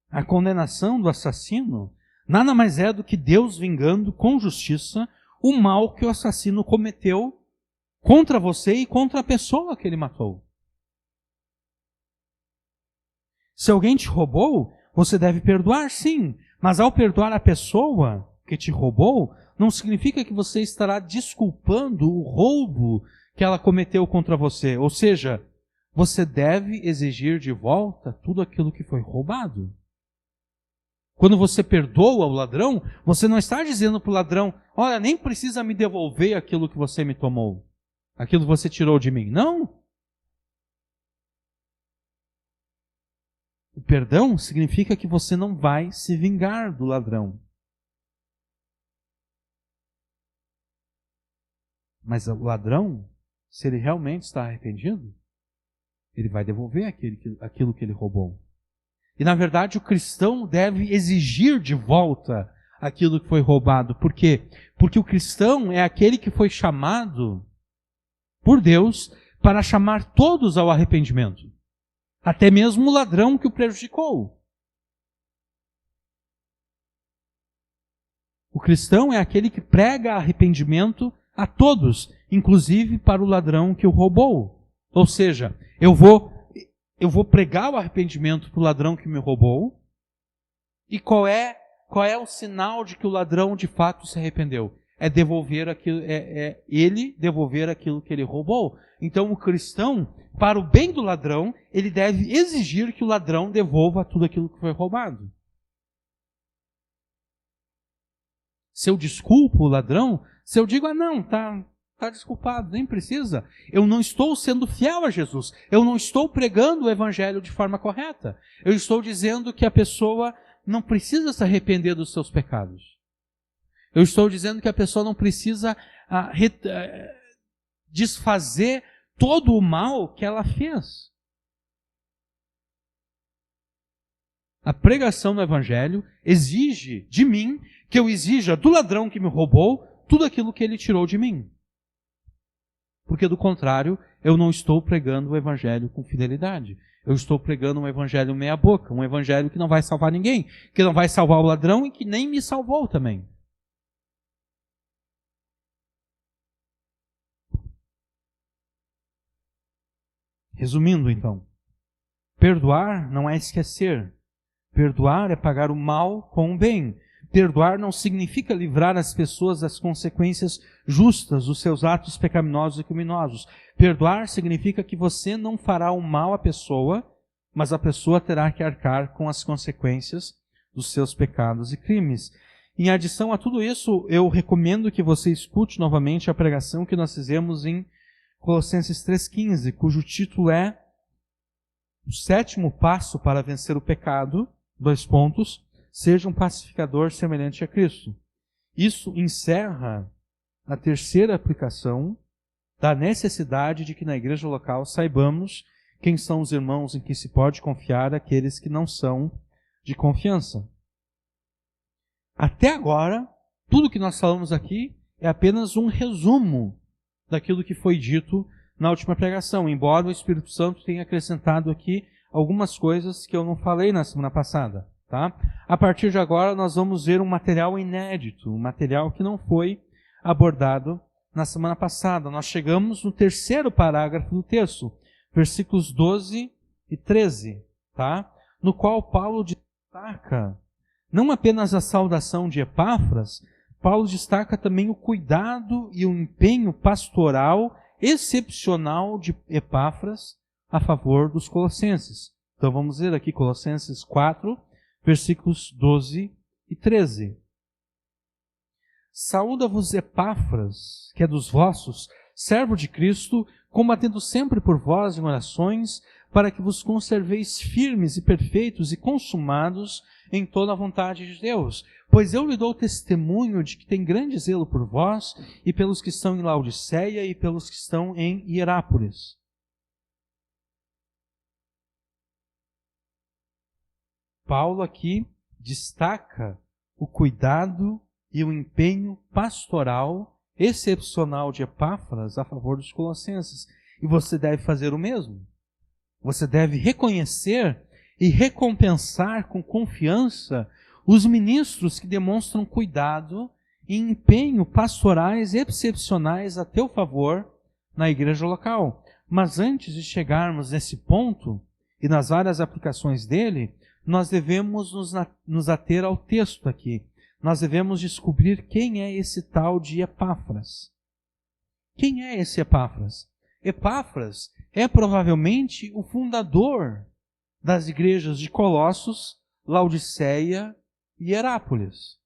Speaker 1: A condenação do assassino nada mais é do que Deus vingando com justiça o mal que o assassino cometeu contra você e contra a pessoa que ele matou. Se alguém te roubou, você deve perdoar, sim. Mas ao perdoar a pessoa que te roubou, não significa que você estará desculpando o roubo que ela cometeu contra você. Ou seja, você deve exigir de volta tudo aquilo que foi roubado. Quando você perdoa o ladrão, você não está dizendo para o ladrão: olha, nem precisa me devolver aquilo que você me tomou, aquilo que você tirou de mim. Não. O perdão significa que você não vai se vingar do ladrão. Mas o ladrão, se ele realmente está arrependido, ele vai devolver aquilo que ele roubou. E na verdade o cristão deve exigir de volta aquilo que foi roubado. Por quê? Porque o cristão é aquele que foi chamado por Deus para chamar todos ao arrependimento. até mesmo o ladrão que o prejudicou. O cristão é aquele que prega arrependimento a todos, inclusive para o ladrão que o roubou. Ou seja, eu vou pregar o arrependimento para o ladrão que me roubou. E qual é o sinal de que o ladrão de fato se arrependeu? É devolver aquilo, ele devolver aquilo que ele roubou. Então o cristão, para o bem do ladrão, ele deve exigir que o ladrão devolva tudo aquilo que foi roubado. Se eu desculpo o ladrão, se eu digo, não, tá desculpado, nem precisa. Eu não estou sendo fiel a Jesus. Eu não estou pregando o evangelho de forma correta. Eu estou dizendo que a pessoa não precisa se arrepender dos seus pecados. Eu estou dizendo que a pessoa não precisa desfazer todo o mal que ela fez. A pregação do evangelho exige de mim que eu exija do ladrão que me roubou tudo aquilo que ele tirou de mim. Porque do contrário, eu não estou pregando o evangelho com fidelidade. Eu estou pregando um evangelho meia boca, um evangelho que não vai salvar ninguém, que não vai salvar o ladrão e que nem me salvou também. Resumindo então, perdoar não é esquecer. Perdoar é pagar o mal com o bem. Perdoar não significa livrar as pessoas das consequências justas dos seus atos pecaminosos e criminosos. Perdoar significa que você não fará o mal à pessoa, mas a pessoa terá que arcar com as consequências dos seus pecados e crimes. Em adição a tudo isso, eu recomendo que você escute novamente a pregação que nós fizemos em Colossenses 3,15, cujo título é O 7º passo para vencer o pecado, : seja um pacificador semelhante a Cristo. Isso encerra a terceira aplicação da necessidade de que na igreja local saibamos quem são os irmãos em que se pode confiar, aqueles que não são de confiança. Até agora, tudo que nós falamos aqui é apenas um resumo daquilo que foi dito na última pregação, embora o Espírito Santo tenha acrescentado aqui algumas coisas que eu não falei na semana passada. Tá? A partir de agora nós vamos ver um material inédito, um material que não foi abordado na semana passada. Nós chegamos no 3º parágrafo do texto, versículos 12 e 13, tá? No qual Paulo destaca não apenas a saudação de Epáfras, Paulo destaca também o cuidado e o empenho pastoral excepcional de Epáfras a favor dos colossenses. Então vamos ver aqui Colossenses 4, versículos 12 e 13. Saúda-vos Epáfras, que é dos vossos, servo de Cristo, combatendo sempre por vós em orações, para que vos conserveis firmes e perfeitos e consumados em toda a vontade de Deus. Pois eu lhe dou testemunho de que tem grande zelo por vós e pelos que estão em Laodiceia e pelos que estão em Hierápolis. Paulo aqui destaca o cuidado e o empenho pastoral excepcional de Epáfras a favor dos colossenses. E você deve fazer o mesmo. Você deve reconhecer e recompensar com confiança os ministros que demonstram cuidado e empenho pastorais excepcionais a teu favor na igreja local. Mas antes de chegarmos nesse ponto e nas várias aplicações dele, nós devemos nos ater ao texto aqui. Nós devemos descobrir quem é esse tal de Epáfras. Quem é esse Epáfras? Epáfras é provavelmente o fundador das igrejas de Colossos, Laodiceia e Hierápolis.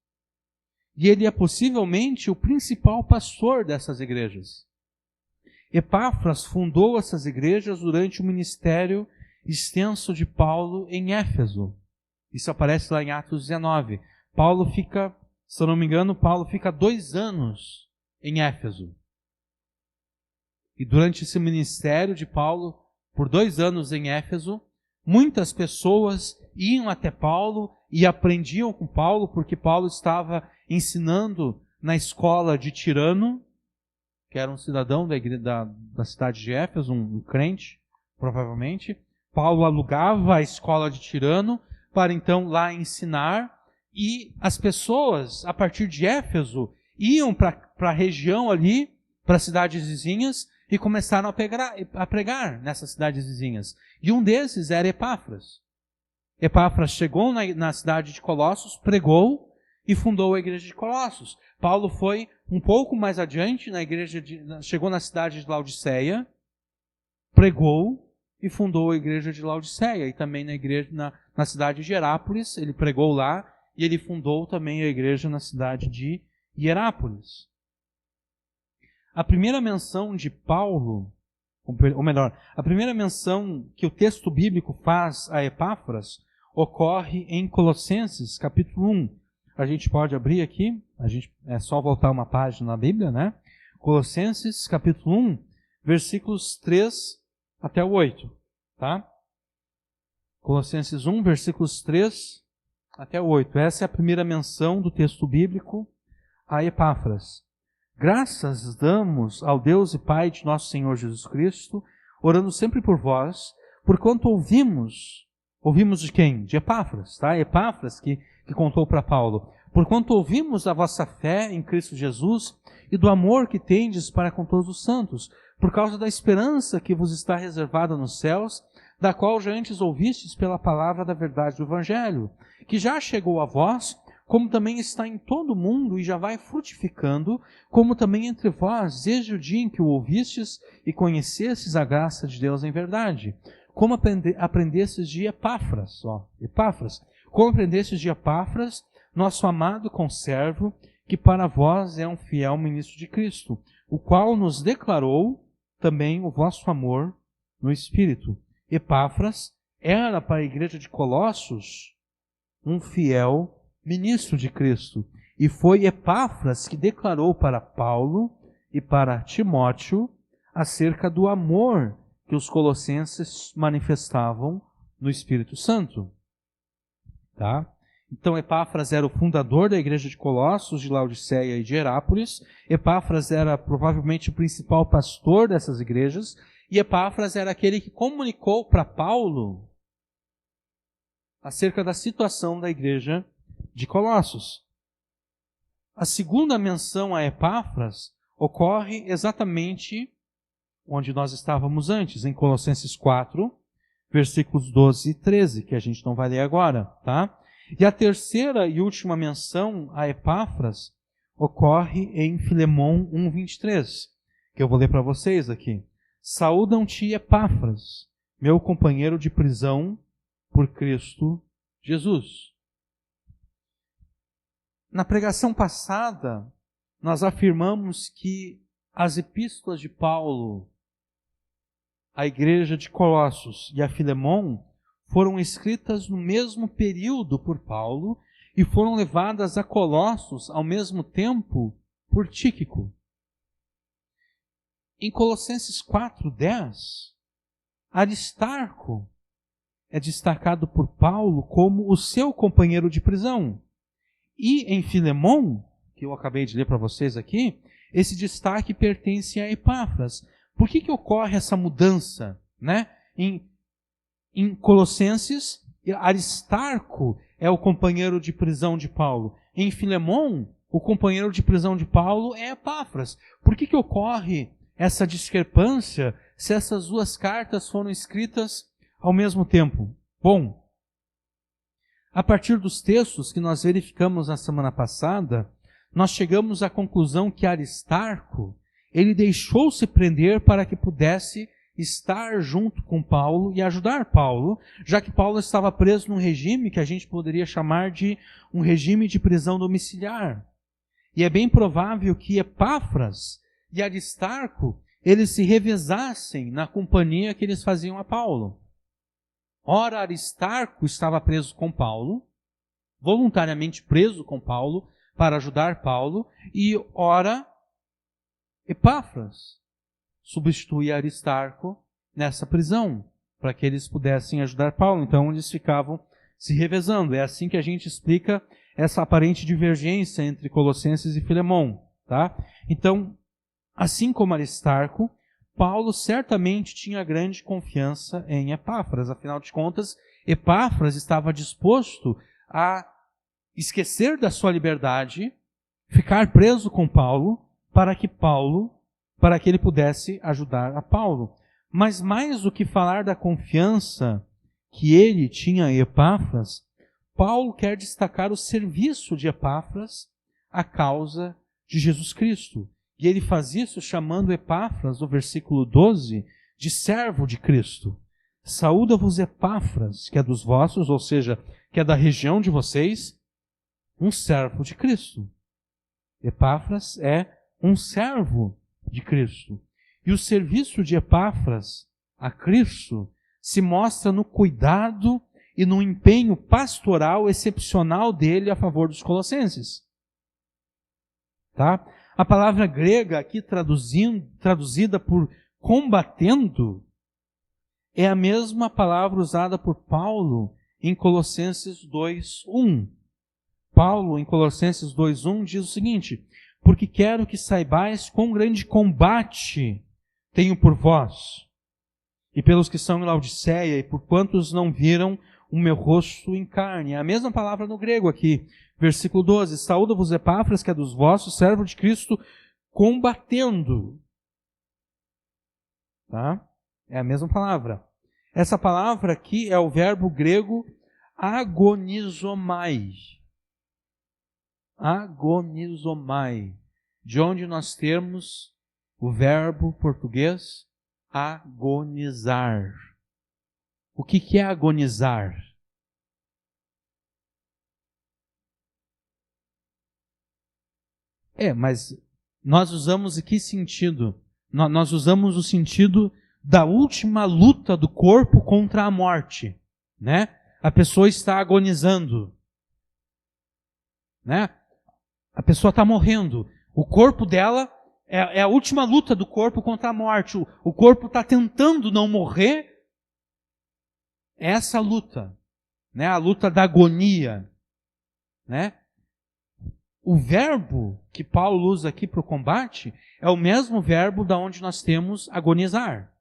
Speaker 1: E ele é possivelmente o principal pastor dessas igrejas. Epáfras fundou essas igrejas durante o ministério extenso de Paulo em Éfeso. Isso aparece lá em Atos 19. Paulo fica 2 anos em Éfeso. E durante esse ministério de Paulo, por 2 anos em Éfeso, muitas pessoas iam até Paulo e aprendiam com Paulo, porque Paulo estava ensinando na escola de Tirano, que era um cidadão da cidade de Éfeso, um crente, provavelmente. Paulo alugava a escola de Tirano para então lá ensinar, e as pessoas, a partir de Éfeso, iam para a região ali, para as cidades vizinhas, e começaram a pregar nessas cidades vizinhas. E um desses era Epáfras. Epáfras chegou na cidade de Colossos, pregou e fundou a igreja de Colossos. Paulo foi um pouco mais adiante, chegou na cidade de Laodiceia, pregou e fundou a igreja de Laodiceia. E também na cidade de Hierápolis, ele pregou lá, e ele fundou também a igreja na cidade de Hierápolis. A primeira menção de Paulo, ou melhor, a primeira menção que o texto bíblico faz a Epáfras ocorre em Colossenses, capítulo 1. A gente pode abrir aqui, é só voltar uma página na Bíblia, né? Colossenses, capítulo 1, versículos 3 até o 8, tá? Colossenses 1, versículos 3 até o 8. Essa é a primeira menção do texto bíblico a Epáfras. Graças damos ao Deus e Pai de nosso Senhor Jesus Cristo, orando sempre por vós, porquanto ouvimos de quem? De Epáfras, tá? Epáfras que contou para Paulo. Porquanto ouvimos a vossa fé em Cristo Jesus e do amor que tendes para com todos os santos, por causa da esperança que vos está reservada nos céus, da qual já antes ouvistes pela palavra da verdade do Evangelho, que já chegou a vós, como também está em todo o mundo e já vai frutificando, como também entre vós, desde o dia em que o ouvistes e conhecestes a graça de Deus em verdade. Como aprendestes de Epáfras, como aprendestes de Epáfras, nosso amado conservo, que para vós é um fiel ministro de Cristo, o qual nos declarou também o vosso amor no Espírito. Epáfras era para a igreja de Colossos um fiel ministro de Cristo. E foi Epáfras que declarou para Paulo e para Timóteo acerca do amor que os colossenses manifestavam no Espírito Santo. Tá? Então Epáfras era o fundador da igreja de Colossos, de Laodiceia e de Hierápolis. Epáfras era provavelmente o principal pastor dessas igrejas. E Epáfras era aquele que comunicou para Paulo acerca da situação da igreja de Colossos. A segunda menção a Epáfras ocorre exatamente onde nós estávamos antes, em Colossenses 4, versículos 12 e 13, que a gente não vai ler agora, tá? E a terceira e última menção a Epáfras ocorre em Filemão 1:23, que eu vou ler para vocês aqui. Saúdam-te, Epáfras, meu companheiro de prisão por Cristo Jesus. Na pregação passada, nós afirmamos que as epístolas de Paulo à igreja de Colossos e a Filemão foram escritas no mesmo período por Paulo e foram levadas a Colossos ao mesmo tempo por Tíquico. Em Colossenses 4:10, Aristarco é destacado por Paulo como o seu companheiro de prisão. E em Filemão, que eu acabei de ler para vocês aqui, esse destaque pertence a Epáfras. Por que ocorre essa mudança? Né? Em Colossenses, Aristarco é o companheiro de prisão de Paulo. Em Filemão, o companheiro de prisão de Paulo é Epáfras. Por que ocorre essa discrepância se essas duas cartas foram escritas ao mesmo tempo? Bom, a partir dos textos que nós verificamos na semana passada, nós chegamos à conclusão que Aristarco, ele deixou-se prender para que pudesse estar junto com Paulo e ajudar Paulo, já que Paulo estava preso num regime que a gente poderia chamar de um regime de prisão domiciliar. E é bem provável que Epáfras e Aristarco, eles se revezassem na companhia que eles faziam a Paulo. Ora, Aristarco estava preso com Paulo, voluntariamente preso com Paulo, para ajudar Paulo, e ora, Epáfras substituía Aristarco nessa prisão, para que eles pudessem ajudar Paulo. Então, eles ficavam se revezando. É assim que a gente explica essa aparente divergência entre Colossenses e Filemão. Tá? Então, assim como Aristarco, Paulo certamente tinha grande confiança em Epáfras. Afinal de contas, Epáfras estava disposto a esquecer da sua liberdade, ficar preso com Paulo, para que ele pudesse ajudar a Paulo. Mas mais do que falar da confiança que ele tinha em Epáfras, Paulo quer destacar o serviço de Epáfras à causa de Jesus Cristo. E ele faz isso chamando Epáfras, no versículo 12, de servo de Cristo. Saúda-vos Epáfras, que é dos vossos, ou seja, que é da região de vocês, um servo de Cristo. Epáfras é um servo de Cristo. E o serviço de Epáfras a Cristo se mostra no cuidado e no empenho pastoral excepcional dele a favor dos colossenses. Tá? A palavra grega aqui traduzida por combatendo é a mesma palavra usada por Paulo em Colossenses 2:1. Paulo, em Colossenses 2:1, diz o seguinte: porque quero que saibais quão grande combate tenho por vós, e pelos que são em Laodiceia, e por quantos não viram o meu rosto em carne. É a mesma palavra no grego aqui. Versículo 12. Saúda-vos Epáfras, que é dos vossos, servo de Cristo, combatendo. Tá? É a mesma palavra. Essa palavra aqui é o verbo grego agonizomai. Agonizomai. De onde nós temos o verbo português agonizar. O que é agonizar? Mas nós usamos em que sentido? Nós usamos o sentido da última luta do corpo contra a morte, né? A pessoa está agonizando, né? A pessoa está morrendo. O corpo dela é a última luta do corpo contra a morte. O corpo está tentando não morrer. É essa luta, né? A luta da agonia, né? O verbo que Paulo usa aqui para o combate é o mesmo verbo da onde nós temos agonizar.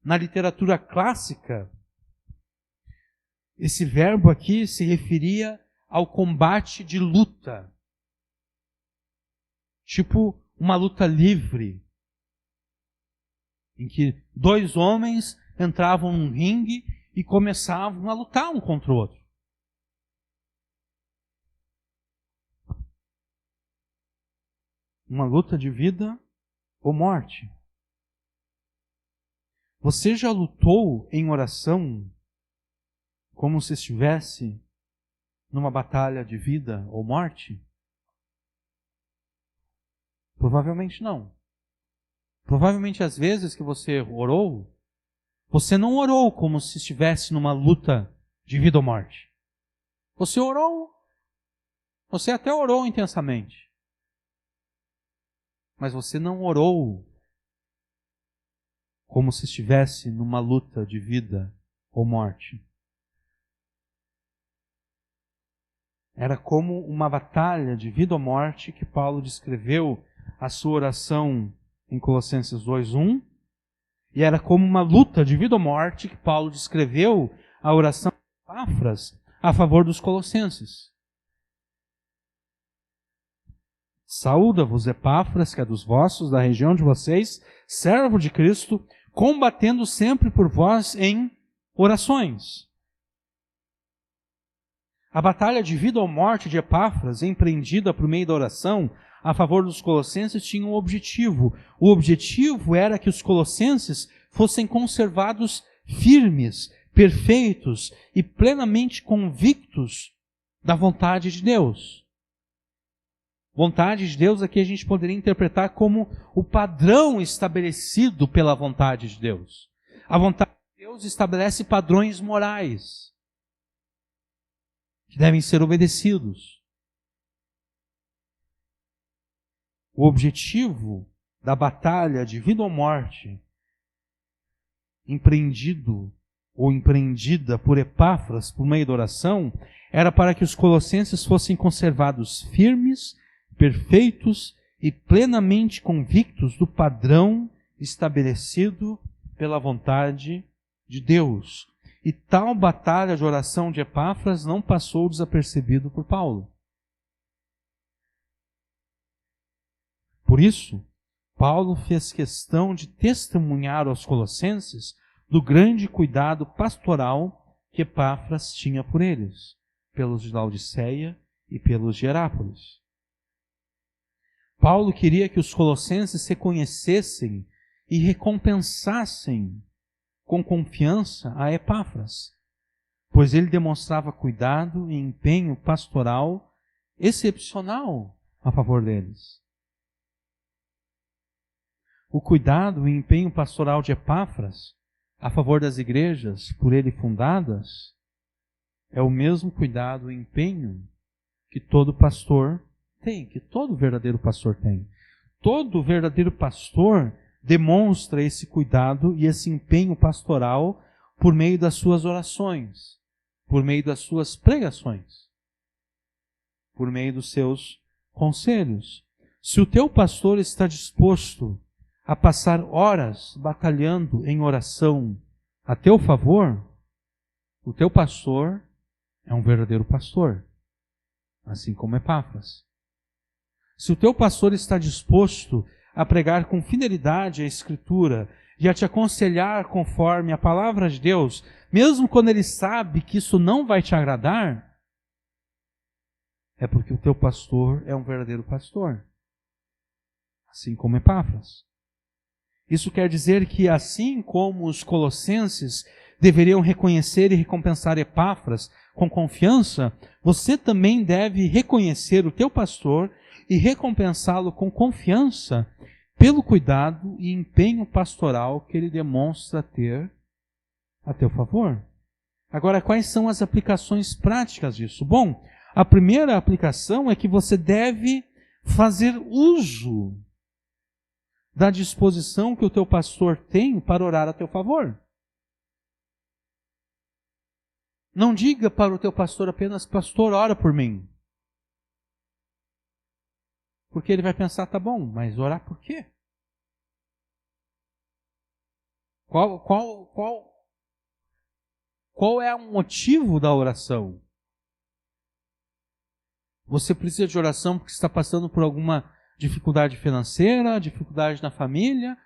Speaker 1: Na literatura clássica, esse verbo aqui se referia ao combate de luta. Tipo uma luta livre, em que dois homens entravam num ringue e começavam a lutar um contra o outro. Uma luta de vida ou morte. Você já lutou em oração como se estivesse numa batalha de vida ou morte? Provavelmente não. Provavelmente às vezes que você orou, você não orou como se estivesse numa luta de vida ou morte. Você orou, você até orou intensamente. Mas você não orou como se estivesse numa luta de vida ou morte. Era como uma batalha de vida ou morte que Paulo descreveu a sua oração em Colossenses 2:1, e era como uma luta de vida ou morte que Paulo descreveu a oração de Epáfras a favor dos colossenses. Saúda-vos Epáfras, que é dos vossos, da região de vocês, servo de Cristo, combatendo sempre por vós em orações. A batalha de vida ou morte de Epáfras, empreendida por meio da oração a favor dos colossenses, tinha um objetivo. O objetivo era que os colossenses fossem conservados firmes, perfeitos e plenamente convictos da vontade de Deus. Vontade de Deus aqui a gente poderia interpretar como o padrão estabelecido pela vontade de Deus. A vontade de Deus estabelece padrões morais que devem ser obedecidos. O objetivo da batalha de vida ou morte, empreendido ou empreendida por Epáfras por meio da oração, era para que os colossenses fossem conservados firmes, perfeitos e plenamente convictos do padrão estabelecido pela vontade de Deus. E tal batalha de oração de Epáfras não passou desapercebido por Paulo. Por isso, Paulo fez questão de testemunhar aos colossenses do grande cuidado pastoral que Epáfras tinha por eles, pelos de Laodiceia e pelos de Herápolis. Paulo queria que os colossenses reconhecessem e recompensassem com confiança a Epáfras, pois ele demonstrava cuidado e empenho pastoral excepcional a favor deles. O cuidado e empenho pastoral de Epáfras a favor das igrejas por ele fundadas é o mesmo cuidado e empenho que todo pastor tem, que todo verdadeiro pastor tem. Todo verdadeiro pastor demonstra esse cuidado e esse empenho pastoral por meio das suas orações, por meio das suas pregações, por meio dos seus conselhos. Se o teu pastor está disposto a passar horas batalhando em oração a teu favor, o teu pastor é um verdadeiro pastor, assim como Epáfras. Se o teu pastor está disposto a pregar com fidelidade a Escritura e a te aconselhar conforme a palavra de Deus, mesmo quando ele sabe que isso não vai te agradar, é porque o teu pastor é um verdadeiro pastor, assim como Epáfras. Isso quer dizer que, assim como os colossenses deveriam reconhecer e recompensar Epáfras com confiança, você também deve reconhecer o teu pastor e recompensá-lo com confiança pelo cuidado e empenho pastoral que ele demonstra ter a teu favor. Agora, quais são as aplicações práticas disso? Bom, a primeira aplicação é que você deve fazer uso da disposição que o teu pastor tem para orar a teu favor. Não diga para o teu pastor apenas: pastor, ora por mim. Porque ele vai pensar: tá bom, mas orar por quê? Qual é o motivo da oração? Você precisa de oração porque está passando por alguma dificuldade financeira, dificuldade na família?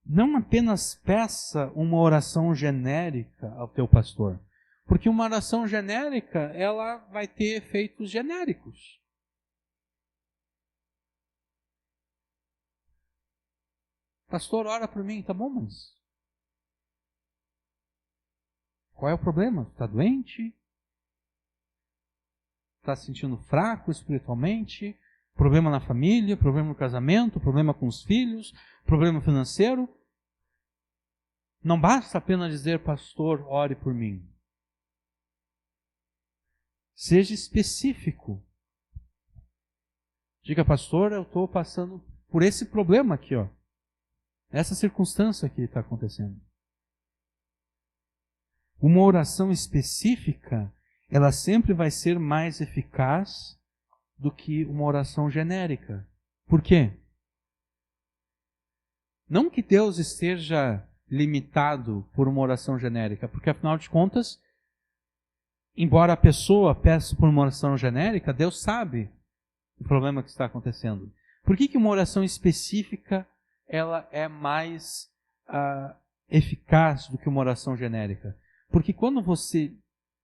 Speaker 1: Não apenas peça uma oração genérica ao teu pastor, porque uma oração genérica, ela vai ter efeitos genéricos. Pastor, ora por mim, tá bom, mas qual é o problema? Está doente? Está se sentindo fraco espiritualmente? Problema na família, problema no casamento, problema com os filhos, problema financeiro? Não basta apenas dizer: pastor, ore por mim. Seja específico. Diga: pastor, eu estou passando por esse problema aqui, ó. Essa circunstância aqui está acontecendo. Uma oração específica, ela sempre vai ser mais eficaz do que uma oração genérica. Por quê? Não que Deus esteja limitado por uma oração genérica, porque afinal de contas, embora a pessoa peça por uma oração genérica, Deus sabe o problema que está acontecendo. Por que uma oração específica ela é mais eficaz do que uma oração genérica? Porque quando você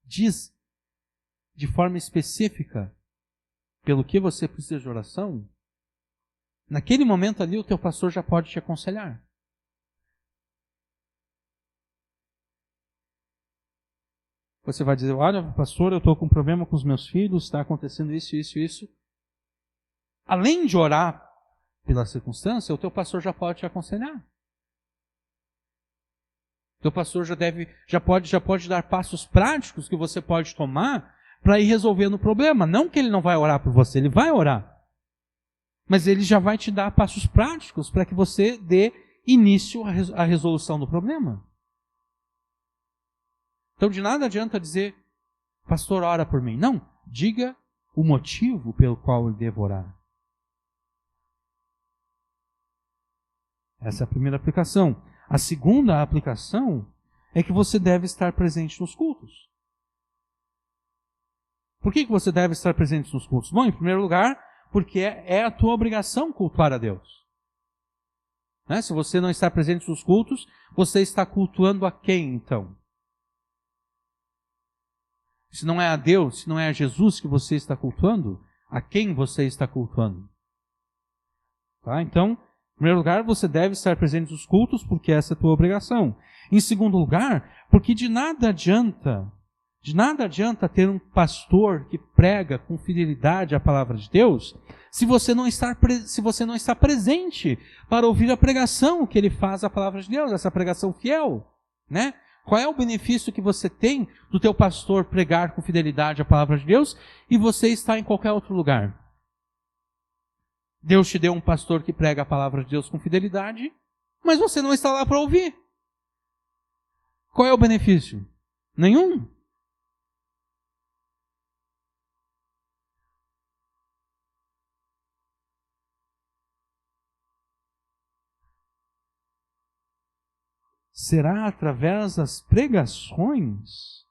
Speaker 1: diz de forma específica pelo que você precisa de oração, naquele momento ali o teu pastor já pode te aconselhar. Você vai dizer: olha, pastor, eu estou com um problema com os meus filhos, está acontecendo isso, isso, isso. Além de orar pela circunstância, o teu pastor já pode te aconselhar. O teu pastor já pode dar passos práticos que você pode tomar para ir resolvendo o problema. Não que ele não vai orar por você, ele vai orar. Mas ele já vai te dar passos práticos para que você dê início à resolução do problema. Então de nada adianta dizer: pastor, ora por mim. Não, diga o motivo pelo qual eu devo orar. Essa é a primeira aplicação. A segunda aplicação é que você deve estar presente nos cultos. Por que você deve estar presente nos cultos? Bom, em primeiro lugar, porque é a tua obrigação cultuar a Deus. Né? Se você não está presente nos cultos, você está cultuando a quem, então? Se não é a Deus, se não é a Jesus que você está cultuando, a quem você está cultuando? Tá? Então, em primeiro lugar, você deve estar presente nos cultos, porque essa é a tua obrigação. Em segundo lugar, porque de nada adianta ter um pastor que prega com fidelidade a palavra de Deus, se você não está presente para ouvir a pregação que ele faz à palavra de Deus, essa pregação fiel, né? Qual é o benefício que você tem do teu pastor pregar com fidelidade a palavra de Deus e você está em qualquer outro lugar? Deus te deu um pastor que prega a palavra de Deus com fidelidade, mas você não está lá para ouvir. Qual é o benefício? Nenhum. Será através das pregações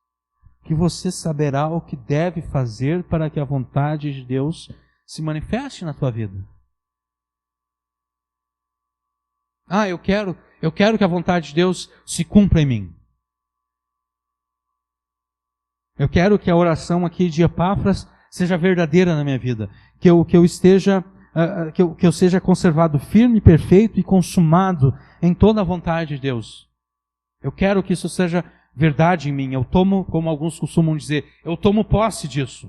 Speaker 1: que você saberá o que deve fazer para que a vontade de Deus se manifeste na tua vida. Eu quero que a vontade de Deus se cumpra em mim. Eu quero que a oração aqui de Epáfras seja verdadeira na minha vida, que eu seja conservado firme, perfeito e consumado em toda a vontade de Deus. Eu quero que isso seja verdade em mim. Eu tomo, como alguns costumam dizer, eu tomo posse disso.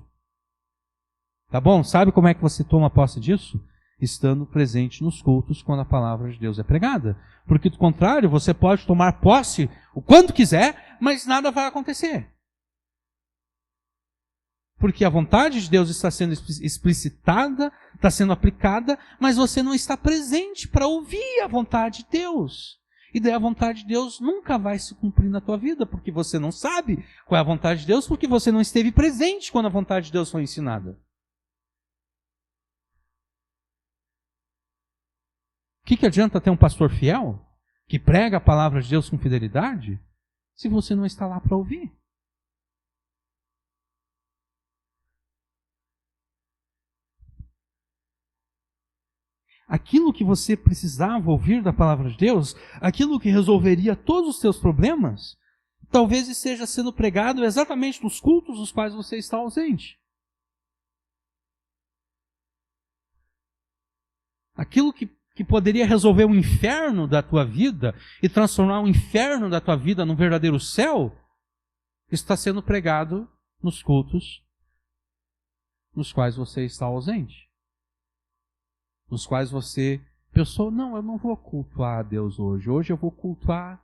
Speaker 1: Tá bom? Sabe como é que você toma posse disso? Estando presente nos cultos quando a palavra de Deus é pregada. Porque do contrário, você pode tomar posse o quanto quiser, mas nada vai acontecer. Porque a vontade de Deus está sendo explicitada, está sendo aplicada, mas você não está presente para ouvir a vontade de Deus. E daí a vontade de Deus nunca vai se cumprir na tua vida, porque você não sabe qual é a vontade de Deus, porque você não esteve presente quando a vontade de Deus foi ensinada. O que adianta ter um pastor fiel, que prega a palavra de Deus com fidelidade, se você não está lá para ouvir? Aquilo que você precisava ouvir da palavra de Deus, aquilo que resolveria todos os seus problemas, talvez esteja sendo pregado exatamente nos cultos nos quais você está ausente. Aquilo que poderia resolver o inferno da tua vida e transformar o inferno da tua vida num verdadeiro céu, está sendo pregado nos cultos nos quais você está ausente. Nos quais você pensou, não, eu não vou cultuar a Deus hoje. Hoje eu vou cultuar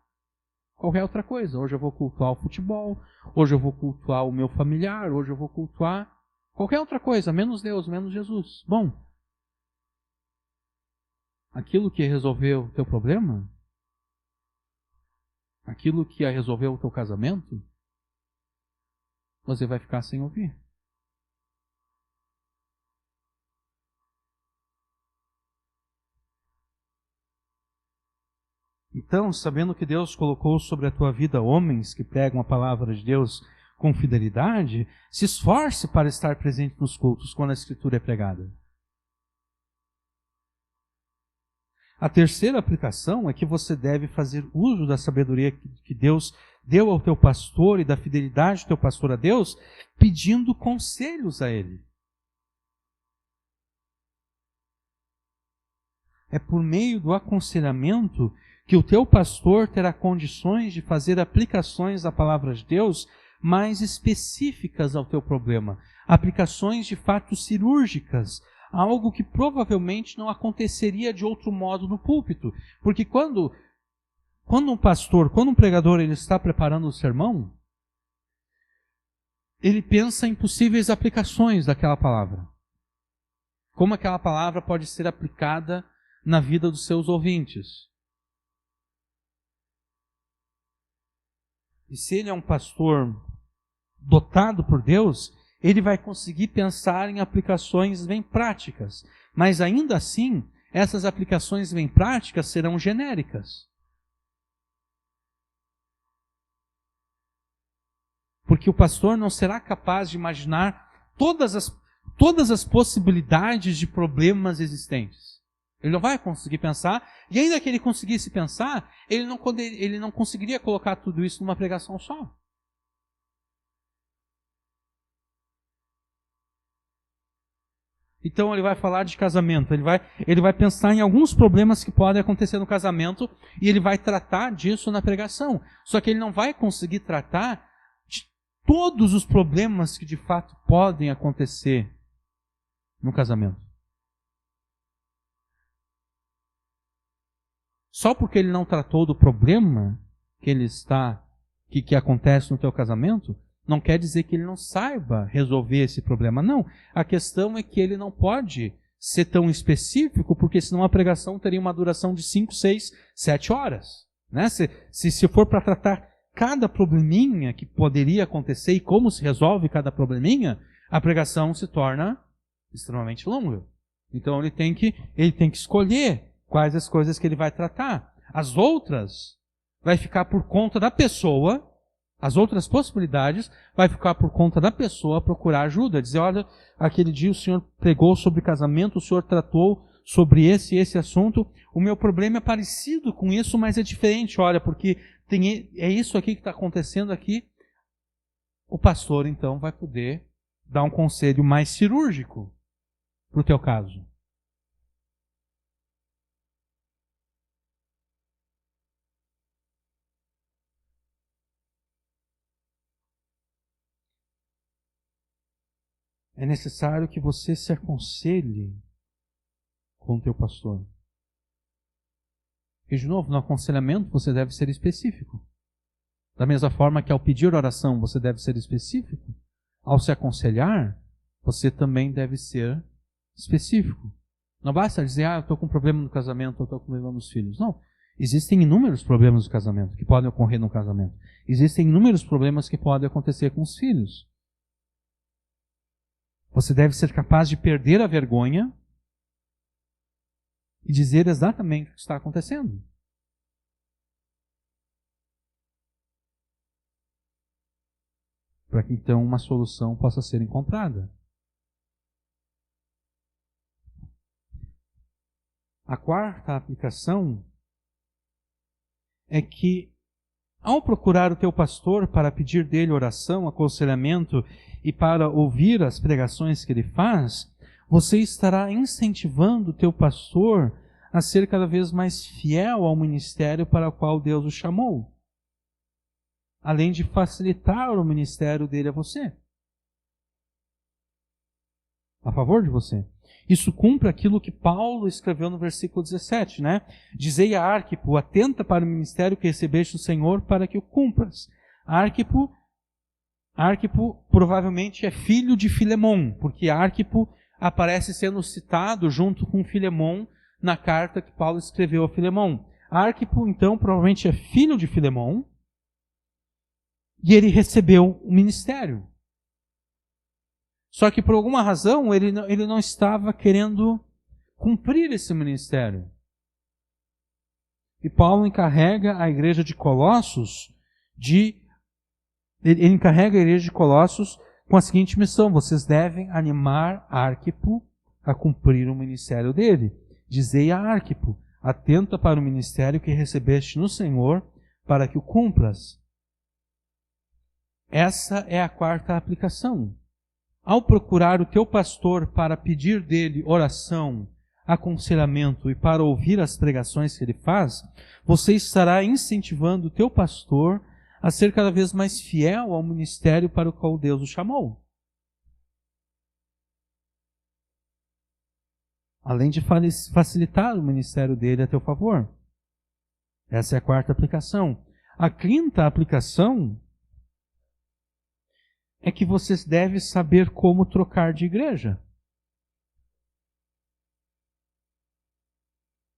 Speaker 1: qualquer outra coisa. Hoje eu vou cultuar o futebol. Hoje eu vou cultuar o meu familiar. Hoje eu vou cultuar qualquer outra coisa, menos Deus, menos Jesus. Bom, aquilo que resolveu o teu problema, aquilo que resolveu o teu casamento, você vai ficar sem ouvir. Então, sabendo que Deus colocou sobre a tua vida homens que pregam a palavra de Deus com fidelidade, se esforce para estar presente nos cultos quando a Escritura é pregada. A terceira aplicação é que você deve fazer uso da sabedoria que Deus deu ao teu pastor e da fidelidade do teu pastor a Deus, pedindo conselhos a ele. É por meio do aconselhamento que o teu pastor terá condições de fazer aplicações da palavra de Deus mais específicas ao teu problema. Aplicações de fato cirúrgicas, algo que provavelmente não aconteceria de outro modo no púlpito. Porque quando um pregador, ele está preparando o sermão, ele pensa em possíveis aplicações daquela palavra. Como aquela palavra pode ser aplicada na vida dos seus ouvintes. E se ele é um pastor dotado por Deus, ele vai conseguir pensar em aplicações bem práticas. Mas ainda assim, essas aplicações bem práticas serão genéricas. Porque o pastor não será capaz de imaginar todas as possibilidades de problemas existentes. Ele não vai conseguir pensar, e ainda que ele conseguisse pensar, ele não conseguiria colocar tudo isso numa pregação só. Então ele vai falar de casamento, ele vai pensar em alguns problemas que podem acontecer no casamento e ele vai tratar disso na pregação. Só que ele não vai conseguir tratar de todos os problemas que de fato podem acontecer no casamento. Só porque ele não tratou do problema que acontece no teu casamento, não quer dizer que ele não saiba resolver esse problema. Não. A questão é que ele não pode ser tão específico, porque senão a pregação teria uma duração de 5, 6, 7 horas. Né? Se for para tratar cada probleminha que poderia acontecer e como se resolve cada probleminha, a pregação se torna extremamente longa. Então ele tem que escolher quais as coisas que ele vai tratar. As outras vai ficar por conta da pessoa. As outras possibilidades vai ficar por conta da pessoa procurar ajuda. Dizer, olha, aquele dia o senhor pregou sobre casamento, o senhor tratou sobre esse assunto. O meu problema é parecido com isso, mas é diferente. Olha, porque é isso aqui que está acontecendo aqui. O pastor, então, vai poder dar um conselho mais cirúrgico para o teu caso. É necessário que você se aconselhe com o teu pastor. E de novo, no aconselhamento você deve ser específico. Da mesma forma que ao pedir oração você deve ser específico, ao se aconselhar, você também deve ser específico. Não basta dizer, eu estou com um problema no casamento, eu estou com um problema nos filhos. Não. Existem inúmeros problemas no casamento, que podem ocorrer no casamento. Existem inúmeros problemas que podem acontecer com os filhos. Você deve ser capaz de perder a vergonha e dizer exatamente o que está acontecendo. Para que então uma solução possa ser encontrada. A quarta aplicação é que, ao procurar o teu pastor para pedir dele oração, aconselhamento e para ouvir as pregações que ele faz, você estará incentivando o teu pastor a ser cada vez mais fiel ao ministério para o qual Deus o chamou, além de facilitar o ministério dele a você, a favor de você. Isso cumpre aquilo que Paulo escreveu no versículo 17, né? Dizei a Arquipo, atenta para o ministério que recebeste do Senhor para que o cumpras. Arquipo provavelmente é filho de Filemon, porque Arquipo aparece sendo citado junto com Filemon na carta que Paulo escreveu a Filemon. Arquipo, então, provavelmente é filho de Filemon e ele recebeu o ministério. Só que por alguma razão ele não estava querendo cumprir esse ministério. E Paulo encarrega a igreja de Colossos ele encarrega a igreja de Colossos com a seguinte missão: vocês devem animar Arquipo a cumprir o ministério dele. Dizei a Arquipo, atenta para o ministério que recebeste no Senhor, para que o cumpras. Essa é a quarta aplicação. Ao procurar o teu pastor para pedir dele oração, aconselhamento e para ouvir as pregações que ele faz, você estará incentivando o teu pastor a ser cada vez mais fiel ao ministério para o qual Deus o chamou. Além de facilitar o ministério dele a teu favor. Essa é a quarta aplicação. A quinta aplicação é que vocês devem saber como trocar de igreja.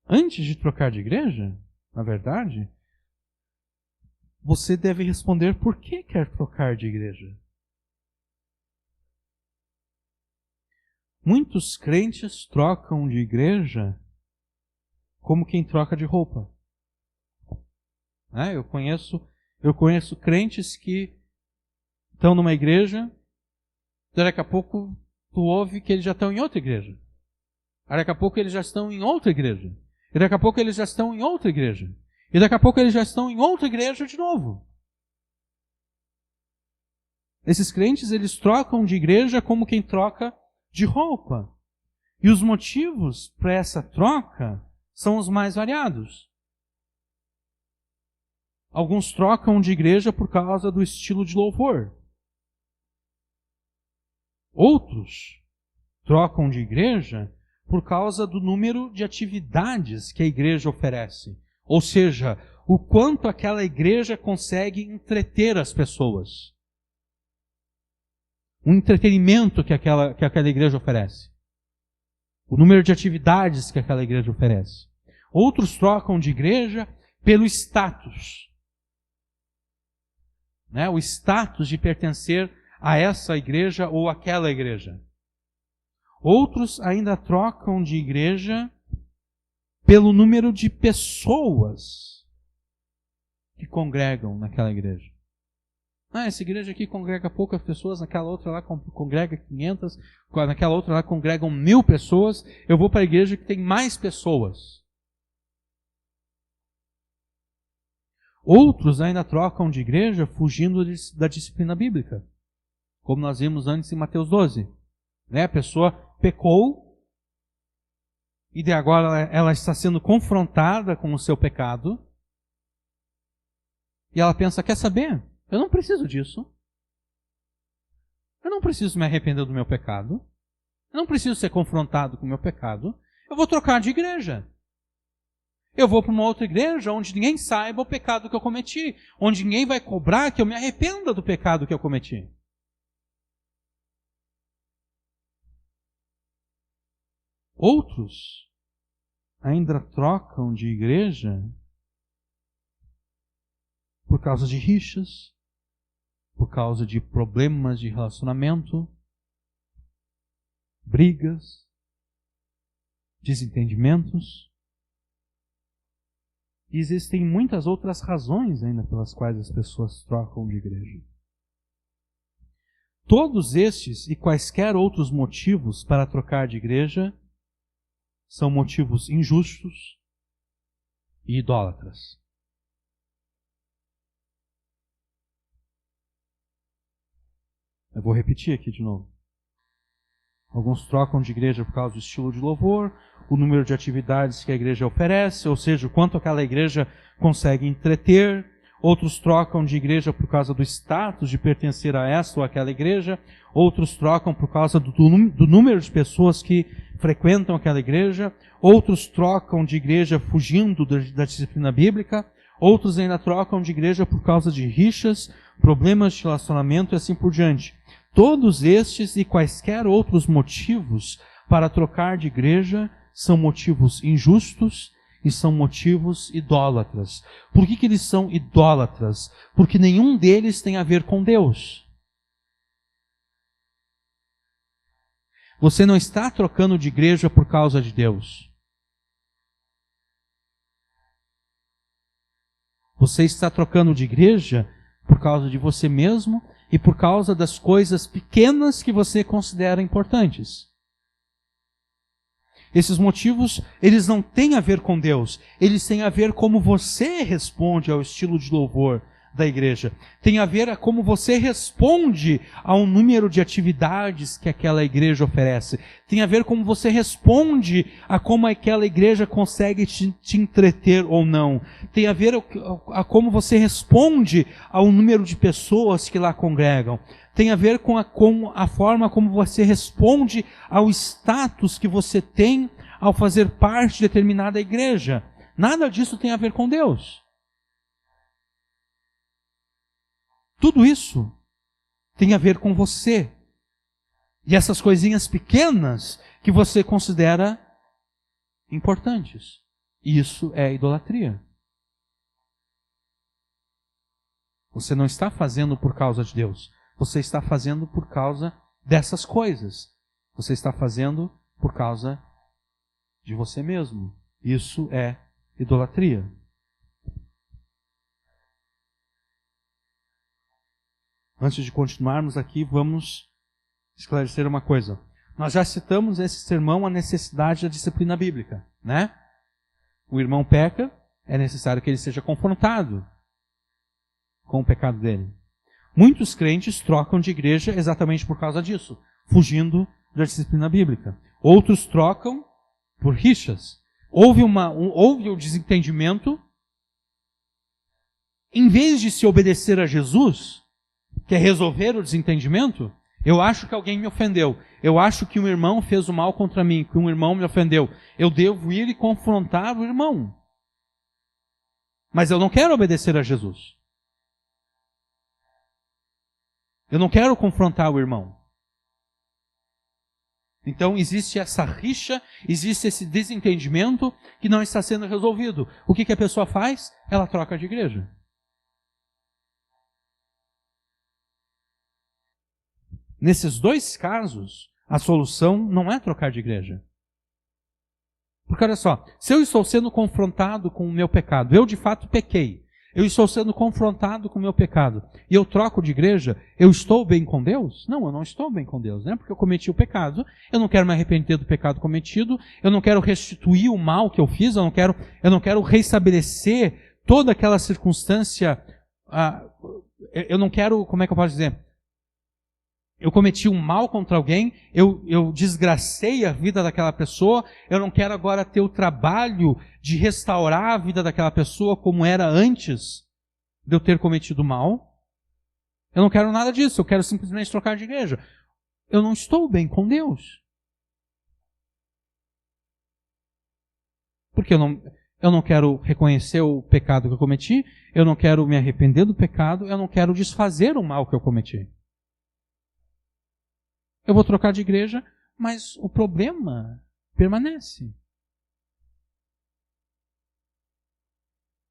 Speaker 1: Antes de trocar de igreja, na verdade, você deve responder por que quer trocar de igreja. Muitos crentes trocam de igreja como quem troca de roupa. Eu conheço crentes que estão numa igreja, daqui a pouco tu ouve que eles já estão em outra igreja. Daqui a pouco eles já estão em outra igreja. E daqui a pouco eles já estão em outra igreja. E daqui a pouco eles já estão em outra igreja de novo. Esses crentes, eles trocam de igreja como quem troca de roupa. E os motivos para essa troca são os mais variados. Alguns trocam de igreja por causa do estilo de louvor. Outros trocam de igreja por causa do número de atividades que a igreja oferece. Ou seja, o quanto aquela igreja consegue entreter as pessoas. O entretenimento que aquela igreja oferece. O número de atividades que aquela igreja oferece. Outros trocam de igreja pelo status. O status de pertencer a essa igreja ou aquela igreja. Outros ainda trocam de igreja pelo número de pessoas que congregam naquela igreja. Essa igreja aqui congrega poucas pessoas, naquela outra lá congrega 500, naquela outra lá congregam 1000 pessoas, eu vou para a igreja que tem mais pessoas. Outros ainda trocam de igreja fugindo da disciplina bíblica, como nós vimos antes em Mateus 12. A pessoa pecou e de agora ela está sendo confrontada com o seu pecado e ela pensa, quer saber? Eu não preciso disso. Eu não preciso me arrepender do meu pecado. Eu não preciso ser confrontado com o meu pecado. Eu vou trocar de igreja. Eu vou para uma outra igreja onde ninguém saiba o pecado que eu cometi, onde ninguém vai cobrar que eu me arrependa do pecado que eu cometi. Outros ainda trocam de igreja por causa de rixas, por causa de problemas de relacionamento, brigas, desentendimentos. E existem muitas outras razões ainda pelas quais as pessoas trocam de igreja. Todos estes e quaisquer outros motivos para trocar de igreja são motivos injustos e idólatras. Eu vou repetir aqui de novo. Alguns trocam de igreja por causa do estilo de louvor, o número de atividades que a igreja oferece, ou seja, o quanto aquela igreja consegue entreter. Outros trocam de igreja por causa do status de pertencer a essa ou aquela igreja. Outros trocam por causa do número de pessoas que frequentam aquela igreja. Outros trocam de igreja fugindo da disciplina bíblica. Outros ainda trocam de igreja por causa de rixas, problemas de relacionamento e assim por diante. Todos estes e quaisquer outros motivos para trocar de igreja são motivos injustos e são motivos idólatras. Por que eles são idólatras? Porque nenhum deles tem a ver com Deus. Você não está trocando de igreja por causa de Deus. Você está trocando de igreja por causa de você mesmo e por causa das coisas pequenas que você considera importantes. Esses motivos, eles não têm a ver com Deus. Eles têm a ver como você responde ao estilo de louvor da igreja. Tem a ver a como você responde ao número de atividades que aquela igreja oferece. Tem a ver como você responde a como aquela igreja consegue te entreter ou não. Tem a ver a como você responde ao número de pessoas que lá congregam. Tem a ver com a forma como você responde ao status que você tem ao fazer parte de determinada igreja. Nada disso tem a ver com Deus. Tudo isso tem a ver com você. E essas coisinhas pequenas que você considera importantes. Isso é idolatria. Você não está fazendo por causa de Deus. Você está fazendo por causa dessas coisas. Você está fazendo por causa de você mesmo. Isso é idolatria. Antes de continuarmos aqui, vamos esclarecer uma coisa. Nós já citamos nesse sermão a necessidade da disciplina bíblica, né? O irmão peca, é necessário que ele seja confrontado com o pecado dele. Muitos crentes trocam de igreja exatamente por causa disso, fugindo da disciplina bíblica. Outros trocam por rixas. Houve o desentendimento. Em vez de se obedecer a Jesus, que é resolver o desentendimento, eu acho que alguém me ofendeu. Eu acho que um irmão fez o mal contra mim, que um irmão me ofendeu. Eu devo ir e confrontar o irmão. Mas eu não quero obedecer a Jesus. Eu não quero confrontar o irmão. Então existe essa rixa, existe esse desentendimento que não está sendo resolvido. O que a pessoa faz? Ela troca de igreja. Nesses dois casos, a solução não é trocar de igreja. Porque olha só, se eu estou sendo confrontado com o meu pecado, eu de fato pequei, eu estou sendo confrontado com o meu pecado, e eu troco de igreja, eu estou bem com Deus? Não, eu não estou bem com Deus, né? Porque eu cometi o pecado, eu não quero me arrepender do pecado cometido, eu não quero restituir o mal que eu fiz, eu não quero restabelecer toda aquela circunstância, eu não quero, como é que eu posso dizer? Eu cometi um mal contra alguém, eu desgracei a vida daquela pessoa, eu não quero agora ter o trabalho de restaurar a vida daquela pessoa como era antes de eu ter cometido mal. Eu não quero nada disso, eu quero simplesmente trocar de igreja. Eu não estou bem com Deus. Porque eu não quero reconhecer o pecado que eu cometi, eu não quero me arrepender do pecado, eu não quero desfazer o mal que eu cometi. Eu vou trocar de igreja, mas o problema permanece.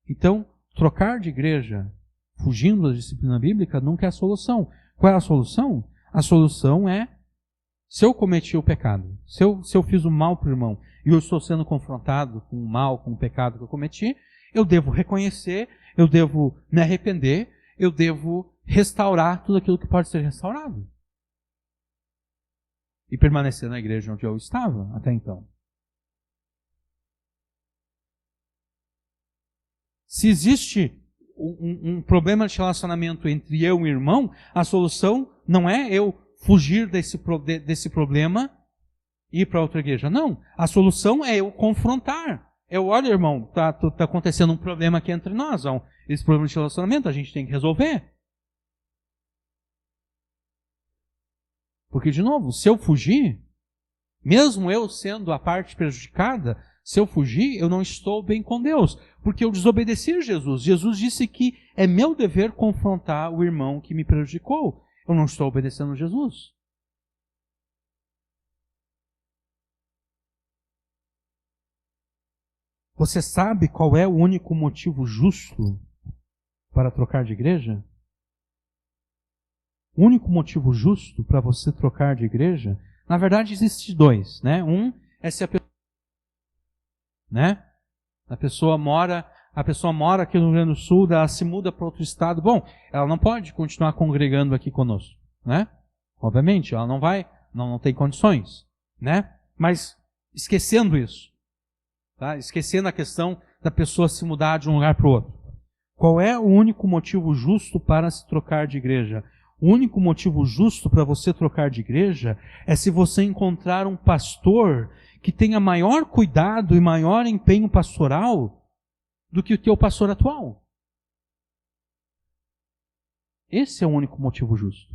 Speaker 1: Então, trocar de igreja, fugindo da disciplina bíblica, nunca é a solução. Qual é a solução? A solução é, se eu cometi o pecado, se eu fiz o mal para o irmão, e eu estou sendo confrontado com o mal, com o pecado que eu cometi, eu devo reconhecer, eu devo me arrepender, eu devo restaurar tudo aquilo que pode ser restaurado. E permanecer na igreja onde eu estava até então. Se existe um problema de relacionamento entre eu e o irmão, a solução não é eu fugir desse problema e ir para outra igreja. Não. A solução é eu confrontar. Olha, irmão, tá acontecendo um problema aqui entre nós. Esse problema de relacionamento a gente tem que resolver. Porque, de novo, se eu fugir, mesmo eu sendo a parte prejudicada, se eu fugir, eu não estou bem com Deus. Porque eu desobedeci a Jesus. Jesus disse que é meu dever confrontar o irmão que me prejudicou. Eu não estou obedecendo a Jesus. Você sabe qual é o único motivo justo para trocar de igreja? O único motivo justo para você trocar de igreja, na verdade existe dois, né? Um é se a pessoa, né? A pessoa mora aqui no Rio Grande do Sul, ela se muda para outro estado. Bom, ela não pode continuar congregando aqui conosco, né? Obviamente, ela não vai, não tem condições, né? Mas esquecendo isso, tá? Esquecendo a questão da pessoa se mudar de um lugar para o outro. Qual é o único motivo justo para se trocar de igreja? O único motivo justo para você trocar de igreja é se você encontrar um pastor que tenha maior cuidado e maior empenho pastoral do que o teu pastor atual. Esse é o único motivo justo.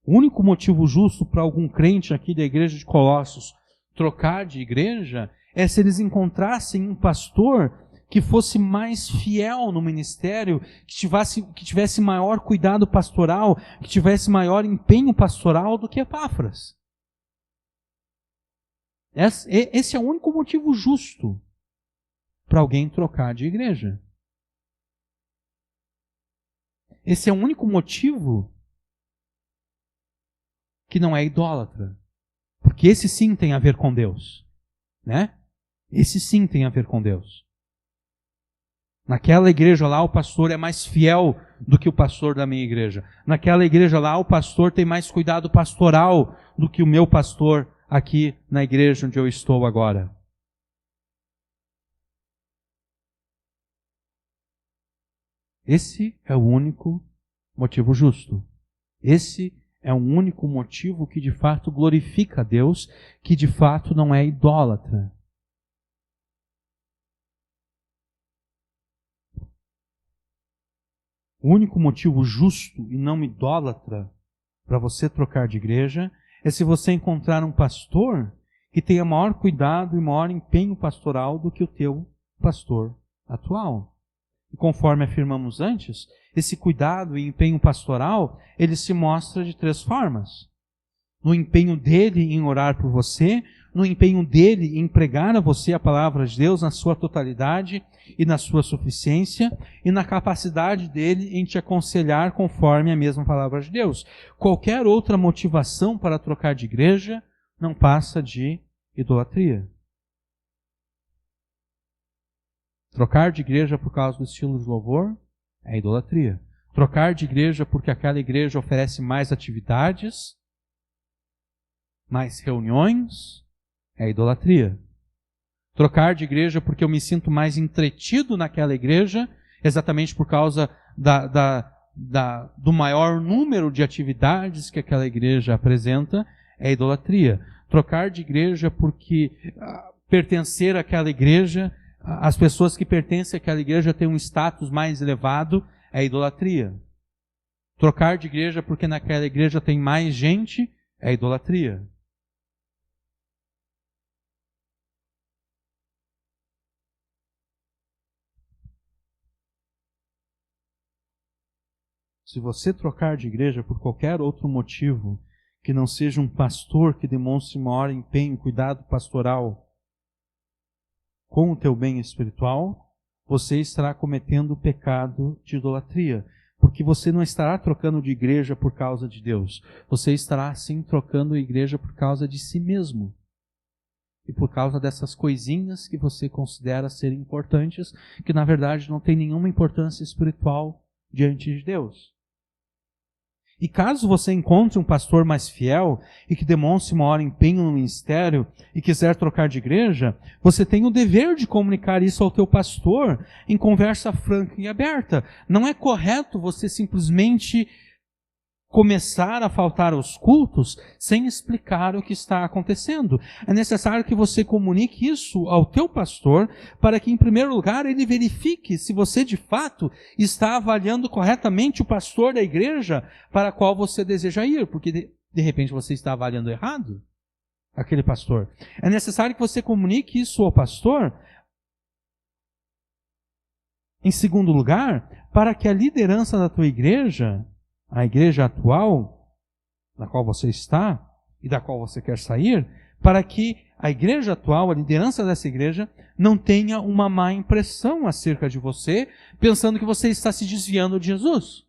Speaker 1: O único motivo justo para algum crente aqui da igreja de Colossos trocar de igreja é se eles encontrassem um pastor que fosse mais fiel no ministério, que tivesse maior cuidado pastoral, que tivesse maior empenho pastoral do que Epáfras. Esse é o único motivo justo para alguém trocar de igreja. Esse é o único motivo que não é idólatra. Porque esse sim tem a ver com Deus, né? Esse sim tem a ver com Deus. Naquela igreja lá, o pastor é mais fiel do que o pastor da minha igreja. Naquela igreja lá, o pastor tem mais cuidado pastoral do que o meu pastor aqui na igreja onde eu estou agora. Esse é o único motivo justo. Esse é o único motivo que de fato glorifica a Deus, que de fato não é idólatra. O único motivo justo e não idólatra para você trocar de igreja é se você encontrar um pastor que tenha maior cuidado e maior empenho pastoral do que o teu pastor atual. E conforme afirmamos antes, esse cuidado e empenho pastoral, ele se mostra de 3 formas. No empenho dele em orar por você, no empenho dele em pregar a você a palavra de Deus na sua totalidade e na sua suficiência, e na capacidade dele em te aconselhar conforme a mesma palavra de Deus. Qualquer outra motivação para trocar de igreja não passa de idolatria. Trocar de igreja por causa do estilo de louvor é idolatria. Trocar de igreja porque aquela igreja oferece mais atividades, mais reuniões, é idolatria. Trocar de igreja porque eu me sinto mais entretido naquela igreja, exatamente por causa do maior número de atividades que aquela igreja apresenta, é idolatria. Trocar de igreja porque pertencer àquela igreja, as pessoas que pertencem àquela igreja têm um status mais elevado, é idolatria. Trocar de igreja porque naquela igreja tem mais gente, é idolatria. Se você trocar de igreja por qualquer outro motivo, que não seja um pastor que demonstre maior empenho, cuidado pastoral com o teu bem espiritual, você estará cometendo o pecado de idolatria. Porque você não estará trocando de igreja por causa de Deus. Você estará, sim, trocando a igreja por causa de si mesmo. E por causa dessas coisinhas que você considera serem importantes, que na verdade não tem nenhuma importância espiritual diante de Deus. E caso você encontre um pastor mais fiel e que demonstre maior empenho no ministério e quiser trocar de igreja, você tem o dever de comunicar isso ao teu pastor em conversa franca e aberta. Não é correto você simplesmente começar a faltar aos cultos sem explicar o que está acontecendo. É necessário que você comunique isso ao teu pastor para que, em primeiro lugar, ele verifique se você, de fato, está avaliando corretamente o pastor da igreja para a qual você deseja ir, porque, de repente, você está avaliando errado aquele pastor. É necessário que você comunique isso ao pastor, em segundo lugar, para que a liderança da tua igreja, a igreja atual, na qual você está e da qual você quer sair, para que a igreja atual, a liderança dessa igreja, não tenha uma má impressão acerca de você, pensando que você está se desviando de Jesus.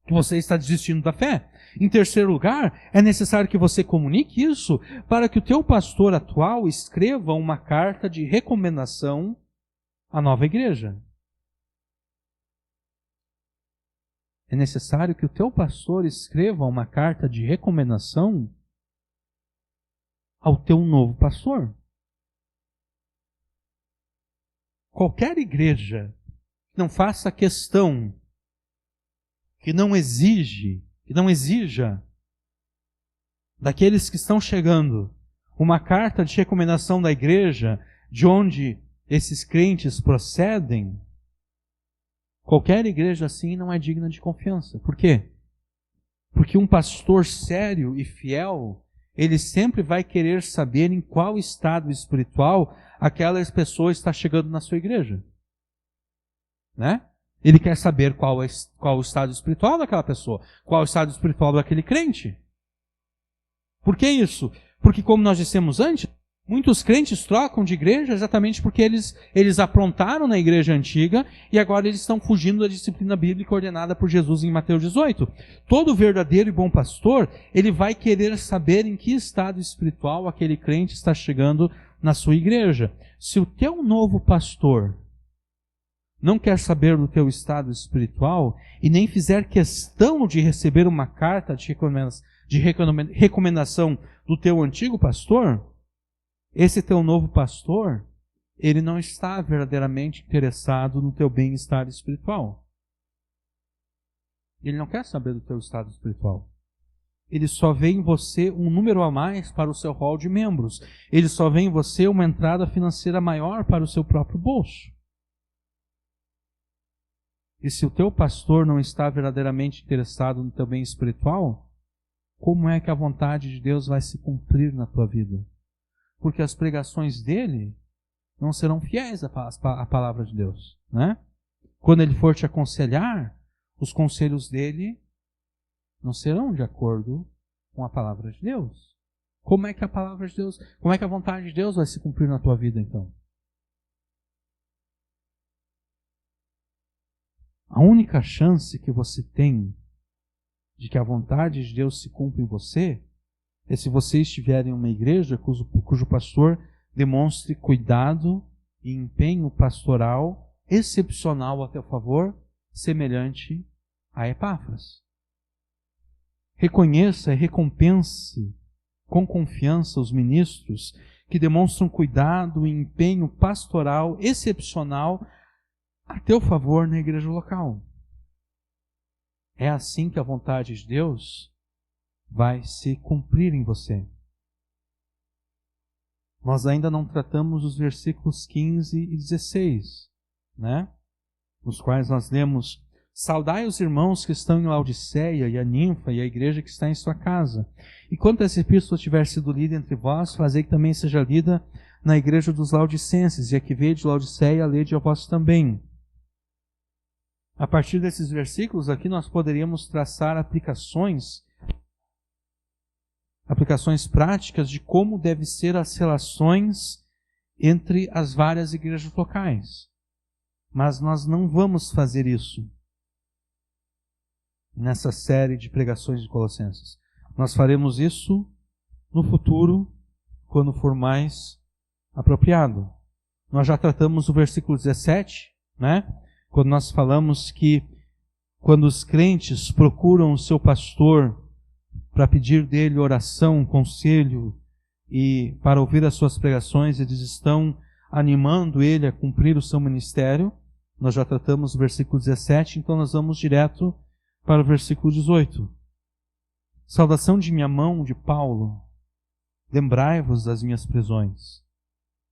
Speaker 1: Que você está desistindo da fé. Em terceiro lugar, é necessário que você comunique isso para que o teu pastor atual escreva uma carta de recomendação à nova igreja. É necessário que o teu pastor escreva uma carta de recomendação ao teu novo pastor. Qualquer igreja que não faça questão, que não exija daqueles que estão chegando uma carta de recomendação da igreja de onde esses crentes procedem, qualquer igreja assim não é digna de confiança. Por quê? Porque um pastor sério e fiel, ele sempre vai querer saber em qual estado espiritual aquela pessoa está chegando na sua igreja. Né? Ele quer saber qual o estado espiritual daquela pessoa, qual o estado espiritual daquele crente. Por que isso? Porque, como nós dissemos antes, Muitos crentes trocam de igreja exatamente porque eles aprontaram na igreja antiga e agora eles estão fugindo da disciplina bíblica ordenada por Jesus em Mateus 18. Todo verdadeiro e bom pastor, ele vai querer saber em que estado espiritual aquele crente está chegando na sua igreja. Se o teu novo pastor não quer saber do teu estado espiritual e nem fizer questão de receber uma carta de recomendação do teu antigo pastor, esse teu novo pastor, ele não está verdadeiramente interessado no teu bem-estar espiritual. Ele não quer saber do teu estado espiritual. Ele só vê em você um número a mais para o seu hall de membros. Ele só vê em você uma entrada financeira maior para o seu próprio bolso. E se o teu pastor não está verdadeiramente interessado no teu bem espiritual, como é que a vontade de Deus vai se cumprir na tua vida? Porque as pregações dele não serão fiéis à palavra de Deus, né? Quando ele for te aconselhar, os conselhos dele não serão de acordo com a palavra de Deus. Como é que a palavra de Deus, como é que a vontade de Deus vai se cumprir na tua vida então? A única chance que você tem de que a vontade de Deus se cumpra em você é se você estiver em uma igreja cujo pastor demonstre cuidado e empenho pastoral excepcional a teu favor, semelhante a Epáfras. Reconheça e recompense com confiança os ministros que demonstram cuidado e empenho pastoral excepcional a teu favor na igreja local. É assim que a vontade de Deus vai se cumprir em você. Nós ainda não tratamos os versículos 15 e 16, né? Nos quais nós lemos: saudai os irmãos que estão em Laodiceia e a Ninfa e a igreja que está em sua casa. E quando essa epístola tiver sido lida entre vós, fazei que também seja lida na igreja dos laodicenses, e a que veio de Laodiceia, lede a vós também. A partir desses versículos aqui nós poderíamos traçar aplicações práticas de como devem ser as relações entre as várias igrejas locais. Mas nós não vamos fazer isso nessa série de pregações de Colossenses. Nós faremos isso no futuro, quando for mais apropriado. Nós já tratamos o versículo 17, né? Quando nós falamos que quando os crentes procuram o seu pastor para pedir dele oração, conselho e para ouvir as suas pregações, eles estão animando ele a cumprir o seu ministério. Nós já tratamos o versículo 17, então nós vamos direto para o versículo 18. Saudação de minha mão, de Paulo. Lembrai-vos das minhas prisões.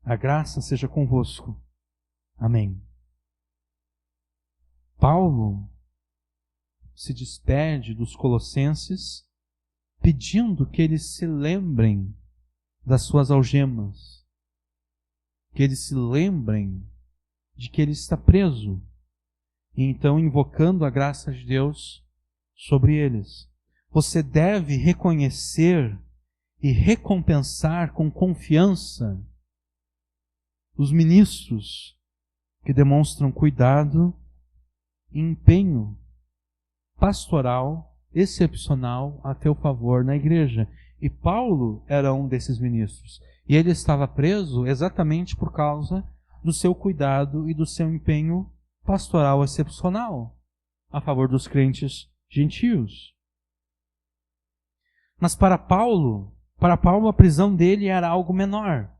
Speaker 1: A graça seja convosco. Amém. Paulo se despede dos colossenses pedindo que eles se lembrem das suas algemas, que eles se lembrem de que ele está preso, e então invocando a graça de Deus sobre eles. Você deve reconhecer e recompensar com confiança os ministros que demonstram cuidado e empenho pastoral excepcional a teu favor na igreja. E Paulo era um desses ministros. E ele estava preso exatamente por causa do seu cuidado e do seu empenho pastoral excepcional a favor dos crentes gentios. Mas para Paulo a prisão dele era algo menor.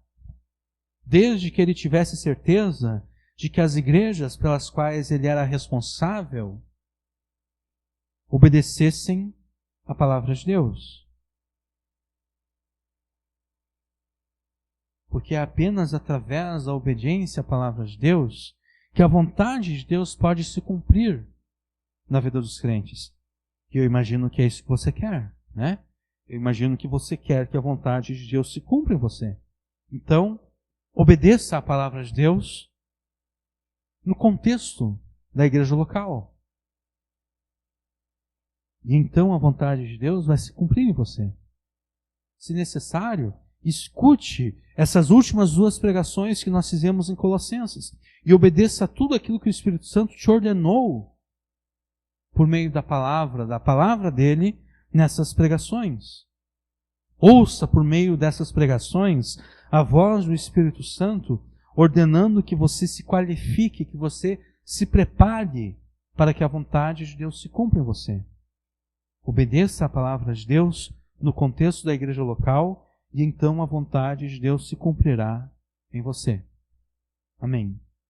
Speaker 1: Desde que ele tivesse certeza de que as igrejas pelas quais ele era responsável obedecessem a palavra de Deus. Porque é apenas através da obediência à palavra de Deus que a vontade de Deus pode se cumprir na vida dos crentes. E eu imagino que é isso que você quer, né? Eu imagino que você quer que a vontade de Deus se cumpra em você. Então, obedeça à palavra de Deus no contexto da igreja local. E então a vontade de Deus vai se cumprir em você. Se necessário, Escute essas últimas 2 pregações que nós fizemos em Colossenses e obedeça a tudo aquilo que o Espírito Santo te ordenou por meio da palavra dele nessas pregações. Ouça por meio dessas pregações a voz do Espírito Santo ordenando que você se qualifique, que você se prepare para que a vontade de Deus se cumpra em você. Obedeça a palavra de Deus no contexto da igreja local e então a vontade de Deus se cumprirá em você. Amém.